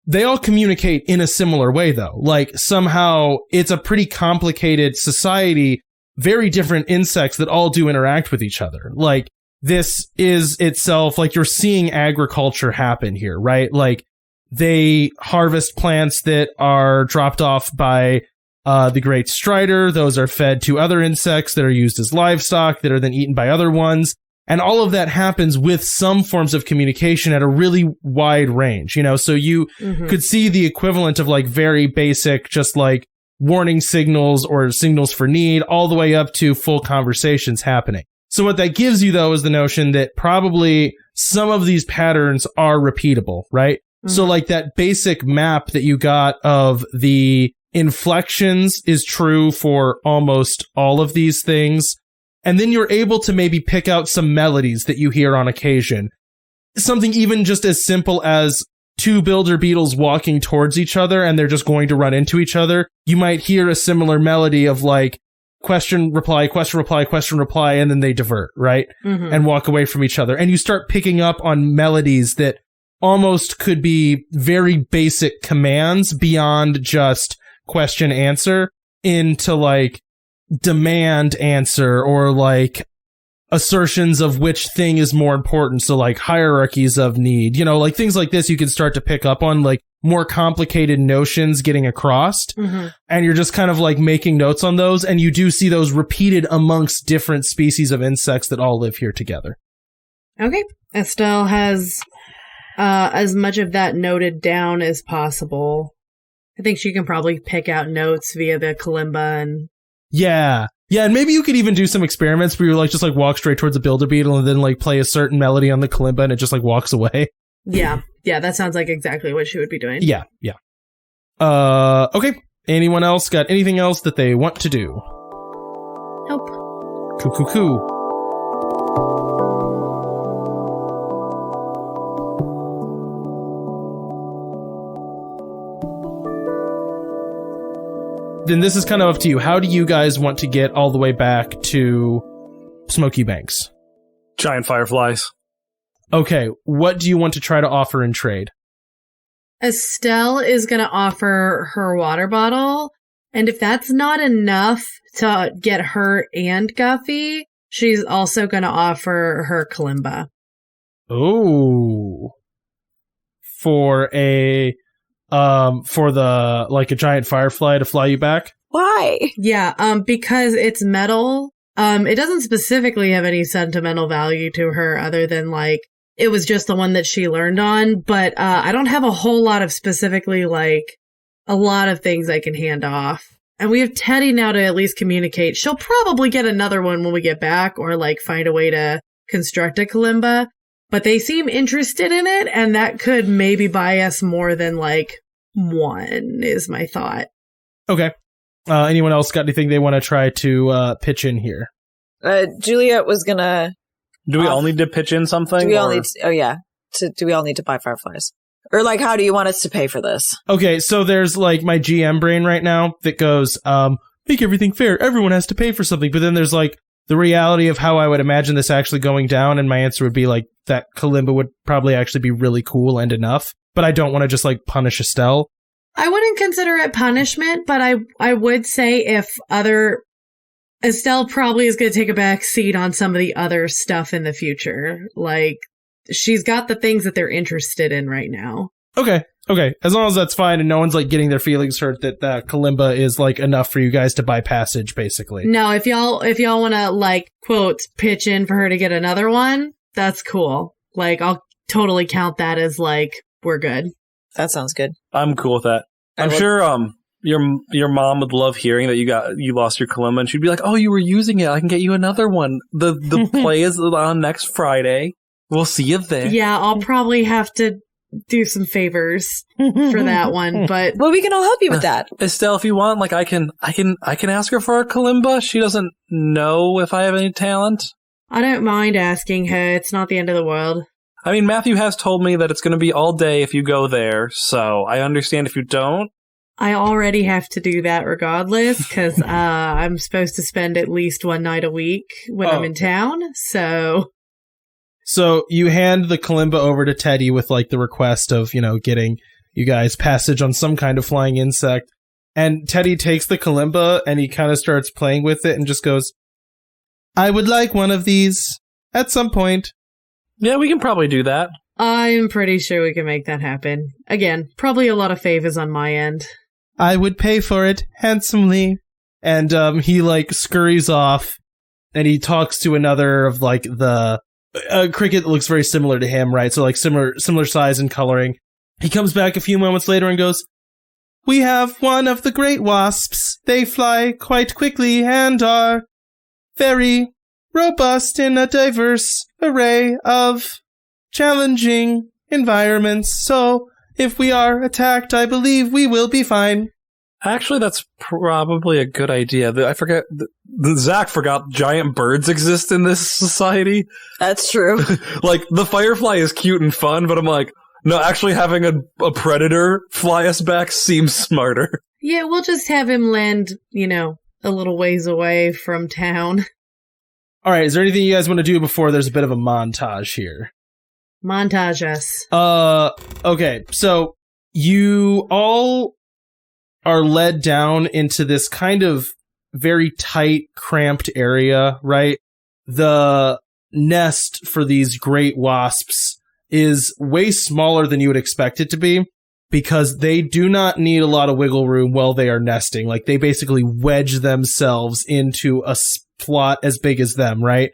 Speaker 1: They all communicate in a similar way though. Like somehow it's a pretty complicated society, very different insects that all do interact with each other. Like this is itself, like you're seeing agriculture happen here, right? Like they harvest plants that are dropped off by the Great Strider. Those are fed to other insects that are used as livestock that are then eaten by other ones. And all of that happens with some forms of communication at a really wide range, you know? So you could see the equivalent of like very basic, just like warning signals or signals for need, all the way up to full conversations happening. So what that gives you, though, is the notion that probably some of these patterns are repeatable, right? So like that basic map that you got of the inflections is true for almost all of these things. And then you're able to maybe pick out some melodies that you hear on occasion. Something even just as simple as two builder beetles walking towards each other and they're just going to run into each other. You might hear a similar melody of like question, reply, and then they divert, right? And walk away from each other. And you start picking up on melodies that almost could be very basic commands beyond just question answer into like demand answer or like assertions of which thing is more important. So like hierarchies of need, you know, like things like this you can start to pick up on, like more complicated notions getting across. And you're just kind of like making notes on those. And you do see those repeated amongst different species of insects that all live here together.
Speaker 2: Okay. Estelle has as much of that noted down as possible. I think she can probably pick out notes via the kalimba and...
Speaker 1: Yeah, and maybe you could even do some experiments where you like just like walk straight towards a builder beetle and then like play a certain melody on the kalimba and it just like walks away.
Speaker 2: Yeah, that sounds like exactly what she would be doing.
Speaker 1: Yeah. Okay. Anyone else got anything else that they want to do?
Speaker 2: Nope.
Speaker 1: Cool. Then this is kind of up to you. How do you guys want to get all the way back to Smokey Banks?
Speaker 3: Giant fireflies.
Speaker 1: Okay, what do you want to try to offer in trade?
Speaker 2: Estelle is going to offer her water bottle. And if that's not enough to get her and Guffy, she's also going to offer her kalimba.
Speaker 1: Oh. For a giant firefly to fly you back?
Speaker 4: Why?
Speaker 2: Yeah, because it's metal. It doesn't specifically have any sentimental value to her other than like it was just the one that she learned on, but I don't have a whole lot of specifically like a lot of things I can hand off. And we have Teddy now to at least communicate. She'll probably get another one when we get back or like find a way to construct a kalimba. But they seem interested in it, and that could maybe buy us more than, like, one, is my thought.
Speaker 1: Okay. Anyone else got anything they want to try to pitch in here?
Speaker 4: Juliet was gonna...
Speaker 3: Do we all need to pitch in something?
Speaker 4: Do we all need to buy fireflies? Or, like, how do you want us to pay for this?
Speaker 1: Okay, so there's, like, my GM brain right now that goes, make everything fair. Everyone has to pay for something. But then there's, like, the reality of how I would imagine this actually going down, and my answer would be, like, that kalimba would probably actually be really cool and enough. But I don't want to just, like, punish Estelle.
Speaker 2: I wouldn't consider it punishment, but I would say if Estelle probably is going to take a back seat on some of the other stuff in the future. Like, she's got the things that they're interested in right now.
Speaker 1: Okay. As long as that's fine and no one's, like, getting their feelings hurt that kalimba is, like, enough for you guys to buy passage, basically.
Speaker 2: No, if y'all want to, like, quote, pitch in for her to get another one, that's cool. Like, I'll totally count that as, like, we're good.
Speaker 4: That sounds good.
Speaker 3: I'm cool with that. I'm sure your mom would love hearing that you lost your kalimba, and she'd be like, "Oh, you were using it. I can get you another one. The play is on next Friday. We'll see you there."
Speaker 2: Yeah, I'll probably have to do some favors for that one, but
Speaker 4: well, we can all help you with that.
Speaker 3: Estelle, if you want, like I can ask her for a kalimba. She doesn't know if I have any talent.
Speaker 2: I don't mind asking her. It's not the end of the world.
Speaker 3: I mean, Matthew has told me that it's going to be all day if you go there, so I understand if you don't.
Speaker 2: I already have to do that regardless, because I'm supposed to spend at least one night a week when I'm in town, so...
Speaker 1: So you hand the kalimba over to Teddy with, like, the request of, getting you guys passage on some kind of flying insect. And Teddy takes the kalimba and he kind of starts playing with it and just goes, "I would like one of these at some point."
Speaker 3: Yeah, we can probably do that.
Speaker 2: I'm pretty sure we can make that happen. Again, probably a lot of favors on my end.
Speaker 1: "I would pay for it handsomely." And he, like, scurries off and he talks to another of, like, the... cricket looks very similar to him, right? So, like, similar size and coloring. He comes back a few moments later and goes, "We have one of the great wasps. They fly quite quickly and are very robust in a diverse array of challenging environments. So, if we are attacked, I believe we will be fine."
Speaker 3: Actually, that's probably a good idea. I forget. Zach forgot giant birds exist in this society.
Speaker 4: That's true.
Speaker 3: Like, the firefly is cute and fun, but I'm like, no, actually having a predator fly us back seems smarter.
Speaker 2: Yeah, we'll just have him land, a little ways away from town.
Speaker 1: All right, is there anything you guys want to do before there's a bit of a montage here?
Speaker 2: Montage us.
Speaker 1: Okay, so you all are led down into this kind of very tight, cramped area, right? The nest for these great wasps is way smaller than you would expect it to be because they do not need a lot of wiggle room while they are nesting. Like, they basically wedge themselves into a plot as big as them, right?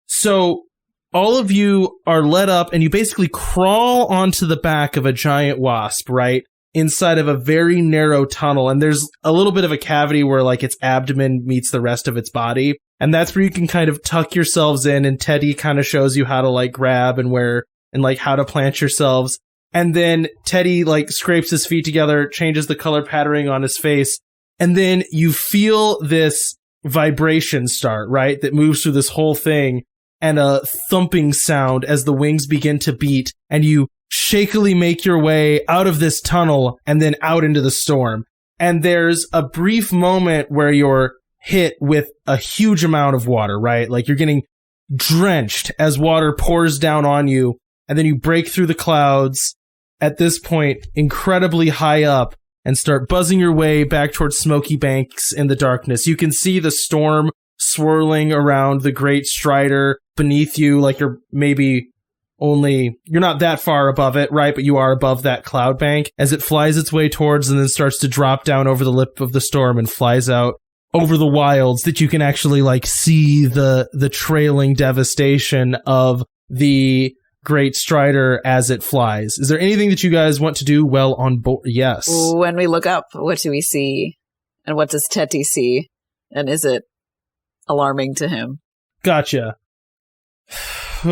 Speaker 1: So all of you are led up and you basically crawl onto the back of a giant wasp, right? Inside of a very narrow tunnel, and there's a little bit of a cavity where, like, its abdomen meets the rest of its body, and that's where you can kind of tuck yourselves in, and Teddy kind of shows you how to, like, grab and where, and, like, how to plant yourselves, and then Teddy, like, scrapes his feet together, changes the color patterning on his face, and then you feel this vibration start, right, that moves through this whole thing, and a thumping sound as the wings begin to beat, and you shakily make your way out of this tunnel and then out into the storm. And there's a brief moment where you're hit with a huge amount of water, right? Like, you're getting drenched as water pours down on you, and then you break through the clouds at this point incredibly high up and start buzzing your way back towards Smokey Banks in the darkness. You can see the storm swirling around the Great Strider beneath you, like you're not that far above it, right? But you are above that cloud bank as it flies its way towards and then starts to drop down over the lip of the storm and flies out over the wilds that you can actually like see the trailing devastation of the Great Strider as it flies. Is there anything that you guys want to do well on board? Yes.
Speaker 4: When we look up, what do we see? And what does Teti see? And is it alarming to him?
Speaker 1: Gotcha. Oh,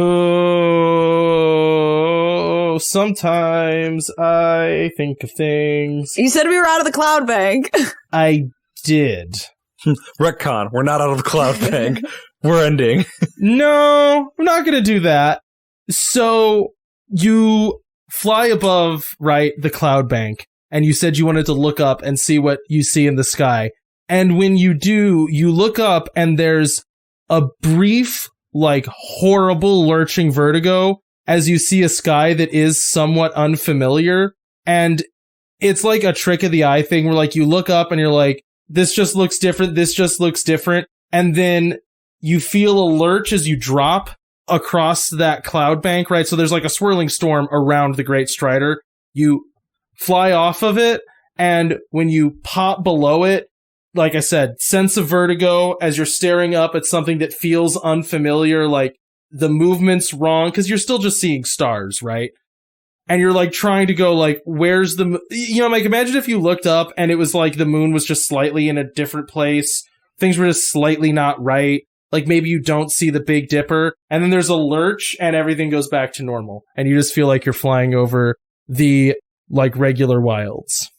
Speaker 1: sometimes I think of things.
Speaker 4: You said we were out of the cloud bank.
Speaker 1: I did.
Speaker 3: Retcon. We're not out of the cloud bank. We're ending.
Speaker 1: No, I'm not going to do that. So you fly above, right, the cloud bank, and you said you wanted to look up and see what you see in the sky. And when you do, you look up and there's a brief, like, horrible lurching vertigo as you see a sky that is somewhat unfamiliar. And it's like a trick of the eye thing where, like, you look up and you're like, this just looks different. This just looks different. And then you feel a lurch as you drop across that cloud bank, right? So there's like a swirling storm around the Great Strider. You fly off of it, and when you pop below it, like I said, sense of vertigo as you're staring up at something that feels unfamiliar, like the movement's wrong, because you're still just seeing stars, right? And you're like trying to go like, where's the, like imagine if you looked up and it was like the moon was just slightly in a different place. Things were just slightly not right. Like maybe you don't see the Big Dipper and then there's a lurch and everything goes back to normal. And you just feel like you're flying over the like regular wilds.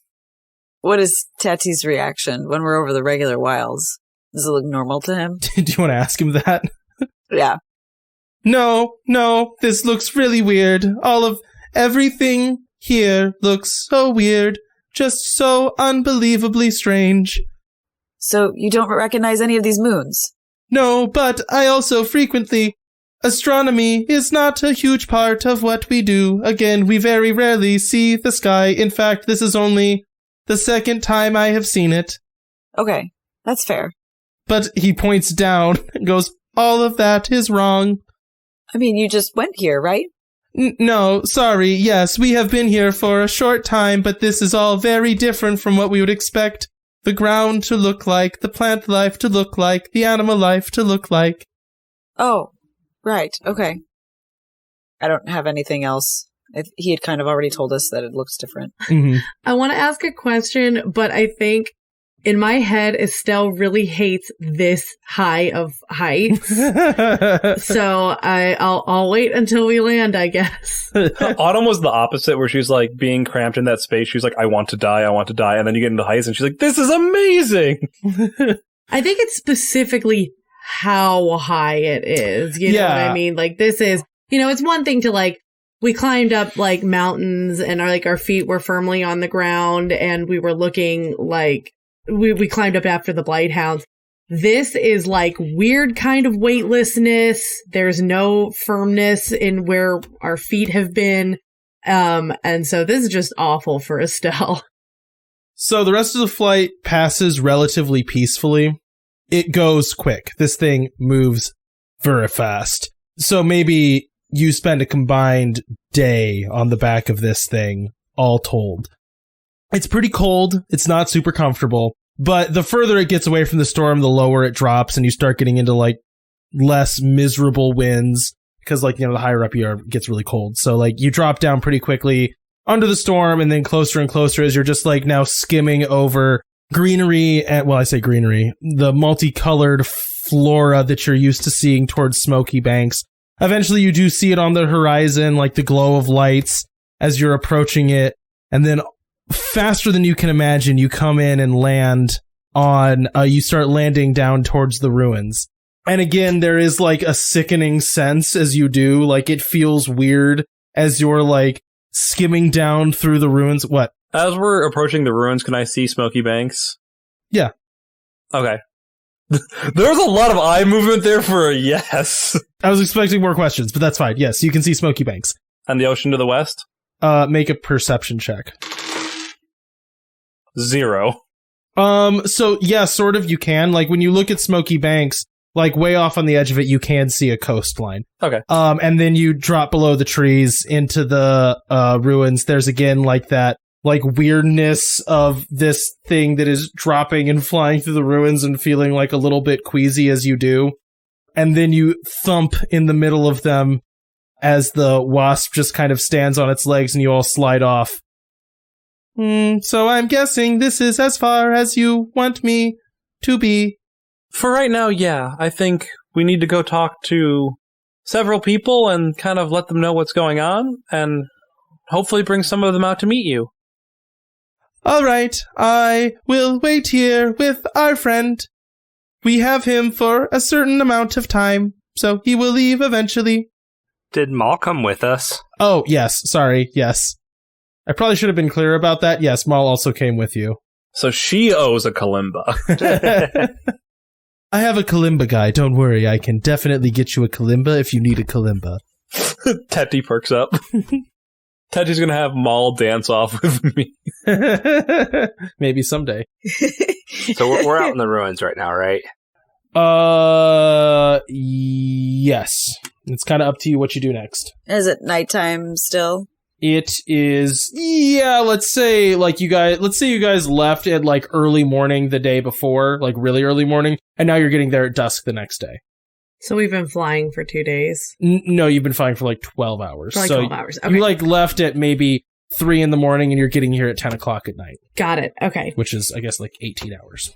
Speaker 4: What is Teti's reaction when we're over the regular wilds? Does it look normal to him?
Speaker 1: Do you want to ask him that?
Speaker 4: Yeah.
Speaker 1: No, this looks really weird. Everything here looks so weird. Just so unbelievably strange.
Speaker 4: So you don't recognize any of these moons?
Speaker 1: No, but I also frequently... Astronomy is not a huge part of what we do. Again, we very rarely see the sky. In fact, this is only the second time I have seen it.
Speaker 4: Okay, that's fair.
Speaker 1: But he points down and goes, all of that is wrong.
Speaker 4: I mean, you just went here, right?
Speaker 1: No, sorry. Yes, we have been here for a short time, but this is all very different from what we would expect the ground to look like, the plant life to look like, the animal life to look like.
Speaker 4: Oh, right. Okay. I don't have anything else. He had kind of already told us that it looks different.
Speaker 1: Mm-hmm.
Speaker 2: I want to ask a question, but I think in my head, Estelle really hates this high of heights. So I'll wait until we land, I guess.
Speaker 3: Autumn was the opposite, where she's like being cramped in that space. She's like, I want to die. And then you get into heights and she's like, this is amazing.
Speaker 2: I think it's specifically how high it is. You know what I mean? Like this is, it's one thing to like, we climbed up like mountains and our feet were firmly on the ground and we were looking like, we climbed up after the Blighthounds. This is like weird kind of weightlessness. There's no firmness in where our feet have been. And so this is just awful for Estelle.
Speaker 1: So the rest of the flight passes relatively peacefully. It goes quick. This thing moves very fast. So maybe you spend a combined day on the back of this thing, all told. It's pretty cold. It's not super comfortable. But the further it gets away from the storm, the lower it drops, and you start getting into, like, less miserable winds. Because, like, the higher up you are, it gets really cold. So, like, you drop down pretty quickly under the storm, and then closer and closer as you're just, like, now skimming over greenery. And, well, I say greenery. The multicolored flora that you're used to seeing towards Smokey Banks. Eventually, you do see it on the horizon, like the glow of lights as you're approaching it. And then faster than you can imagine, you come in and land on, you start landing down towards the ruins. And again, there is like a sickening sense as you do, like it feels weird as you're like skimming down through the ruins. What?
Speaker 3: As we're approaching the ruins, can I see Smokey Banks?
Speaker 1: Yeah.
Speaker 3: Okay. There's a lot of eye movement there for a yes.
Speaker 1: I was expecting more questions, but that's fine. Yes, you can see Smokey Banks.
Speaker 3: And the ocean to the west?
Speaker 1: make a perception check.
Speaker 3: 0.
Speaker 1: So yeah, sort of you can. Like when you look at Smokey Banks, like way off on the edge of it, you can see a coastline.
Speaker 3: Okay.
Speaker 1: And then you drop below the trees into the ruins. There's again like that like weirdness of this thing that is dropping and flying through the ruins and feeling like a little bit queasy as you do. And then you thump in the middle of them as the wasp just kind of stands on its legs and you all slide off. So I'm guessing this is as far as you want me to be.
Speaker 3: For right now, yeah. I think we need to go talk to several people and kind of let them know what's going on and hopefully bring some of them out to meet you.
Speaker 1: All right, I will wait here with our friend. We have him for a certain amount of time, so he will leave eventually.
Speaker 5: Did Maul come with us?
Speaker 1: Oh, yes, sorry, yes. I probably should have been clear about that. Yes, Maul also came with you.
Speaker 3: So she owes a kalimba.
Speaker 1: I have a kalimba guy, don't worry. I can definitely get you a kalimba if you need a kalimba.
Speaker 3: Teti perks up. Teti's gonna have Maul dance off with me.
Speaker 1: Maybe someday.
Speaker 5: So we're out in the ruins right now, right?
Speaker 1: Yes. It's kind of up to you what you do next.
Speaker 4: Is it nighttime still?
Speaker 1: It is, yeah, let's say you guys left at like early morning the day before, like really early morning, and now you're getting there at dusk the next day.
Speaker 2: So we've been flying for 2 days?
Speaker 1: No, you've been flying for like 12 hours.
Speaker 2: For like 12 hours, okay.
Speaker 1: You like left at maybe 3 in the morning and you're getting here at 10 o'clock at night.
Speaker 2: Got it, okay.
Speaker 1: Which is, I guess, like 18 hours.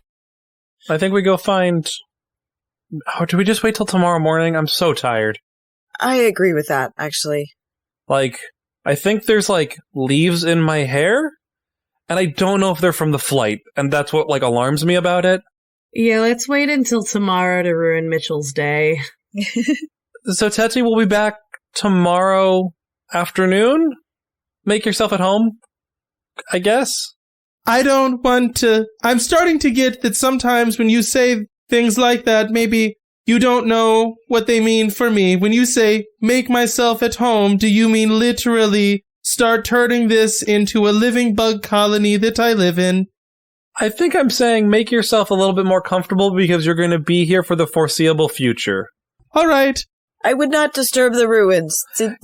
Speaker 3: I think we go find... Oh, do we just wait till tomorrow morning? I'm so tired.
Speaker 4: I agree with that, actually.
Speaker 3: Like, I think there's, like, leaves in my hair, and I don't know if they're from the flight, and that's what, like, alarms me about it.
Speaker 2: Yeah, let's wait until tomorrow to ruin Mitchell's day.
Speaker 3: So, Teti will be back tomorrow afternoon? Make yourself at home, I guess?
Speaker 1: I don't want to... I'm starting to get that sometimes when you say things like that, maybe you don't know what they mean for me. When you say, make myself at home, do you mean literally start turning this into a living bug colony that I live in?
Speaker 3: I think I'm saying make yourself a little bit more comfortable because you're going to be here for the foreseeable future.
Speaker 1: All right.
Speaker 4: I would not disturb the ruins.
Speaker 3: Why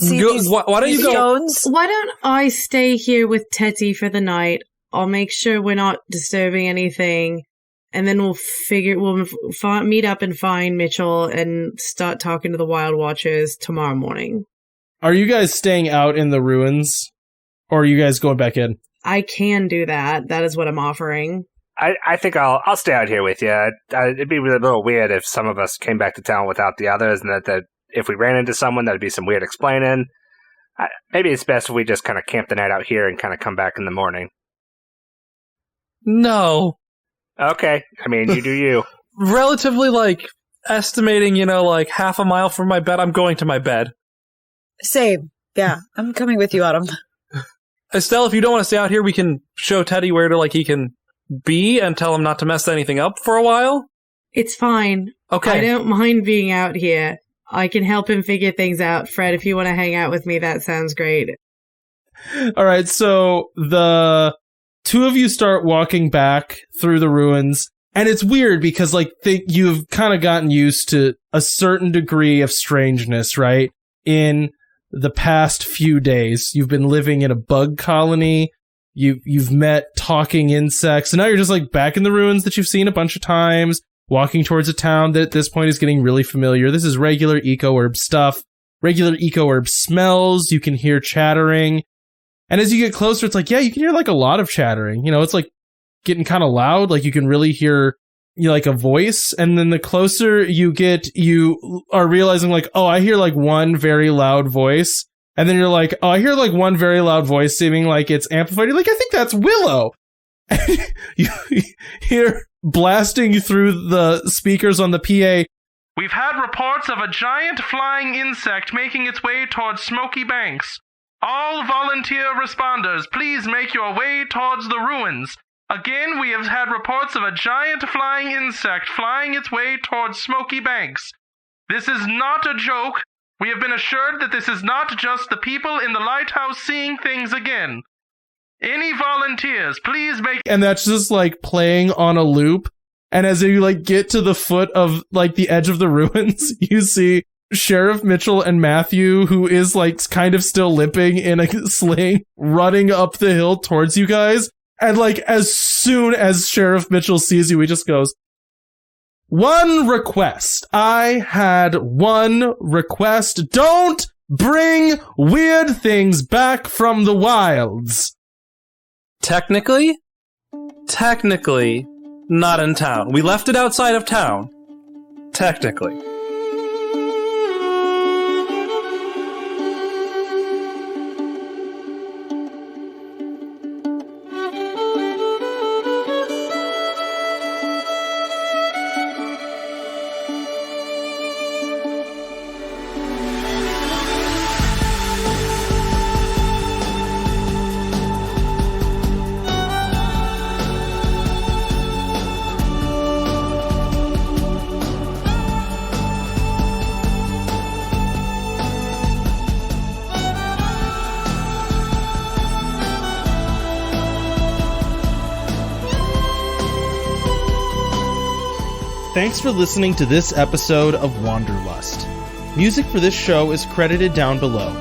Speaker 3: don't you go?
Speaker 4: Stones?
Speaker 2: Why don't I stay here with Teti for the night? I'll make sure we're not disturbing anything. And then we'll meet up and find Mitchell and start talking to the Wild Watchers tomorrow morning.
Speaker 1: Are you guys staying out in the ruins? Or are you guys going back in?
Speaker 2: I can do that. That is what I'm offering.
Speaker 5: I think I'll stay out here with you. It'd be a little weird if some of us came back to town without the others, and that if we ran into someone, that'd be some weird explaining. Maybe it's best if we just kind of camp the night out here and kind of come back in the morning.
Speaker 3: No.
Speaker 5: Okay. I mean, you do you.
Speaker 3: Relatively, like, estimating, like, half a mile from my bed, I'm going to my bed.
Speaker 4: Same. Yeah, I'm coming with you, Autumn.
Speaker 3: Estelle, if you don't want to stay out here, we can show Teddy where to, like, he can be and tell him not to mess anything up for a while.
Speaker 2: It's fine.
Speaker 3: Okay.
Speaker 2: I don't mind being out here. I can help him figure things out. Fred, if you want to hang out with me, that sounds great.
Speaker 1: All right, so the two of you start walking back through the ruins, and it's weird because, like, you've kind of gotten used to a certain degree of strangeness, right? In the past few days, you've been living in a bug colony. You've met talking insects, and now you're just like back in the ruins that you've seen a bunch of times, walking towards a town that at this point is getting really familiar. This is regular eco-herb stuff, regular eco-herb smells. You can hear chattering, and as you get closer, it's like, yeah, you can hear like a lot of chattering. It's like getting kind of loud. Like you can really hear like a voice, and then the closer you get, you are realizing like, oh, I hear like one very loud voice. And then you're like, oh, I hear like one very loud voice seeming like it's amplified. You're like, I think that's Willow. And you hear blasting through the speakers on the PA. We've had reports of a giant flying insect making its way towards Smokey Banks. All volunteer responders, please make your way towards the ruins. Again, we have had reports of a giant flying insect flying its way towards Smokey Banks. This is not a joke. We have been assured that this is not just the people in the lighthouse seeing things again. Any volunteers, please make... And that's just, like, playing on a loop. And as you, like, get to the foot of, like, the edge of the ruins, you see Sheriff Mitchell and Matthew, who is, like, kind of still limping in a sling, running up the hill towards you guys. And, like, as soon as Sheriff Mitchell sees you, he just goes, one request. I had one request. Don't bring weird things back from the wilds.
Speaker 3: Technically, not in town. We left it outside of town. Technically.
Speaker 1: Thanks for listening to this episode of Wanderlust. Music for this show is credited down below.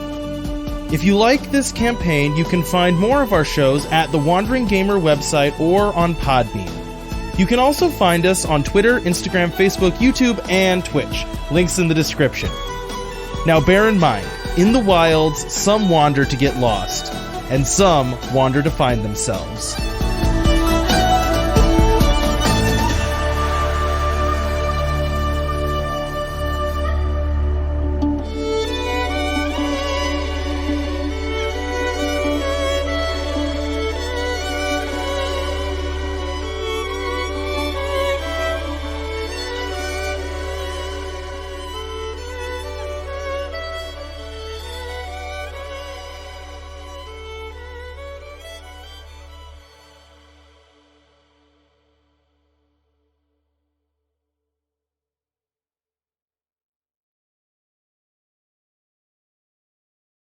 Speaker 1: If you like this campaign, you can find more of our shows at the Wandering Gamer website or on Podbean. You can also find us on Twitter, Instagram, Facebook, YouTube, and Twitch. Links in the description. Now bear in mind, in the wilds, some wander to get lost, and some wander to find themselves.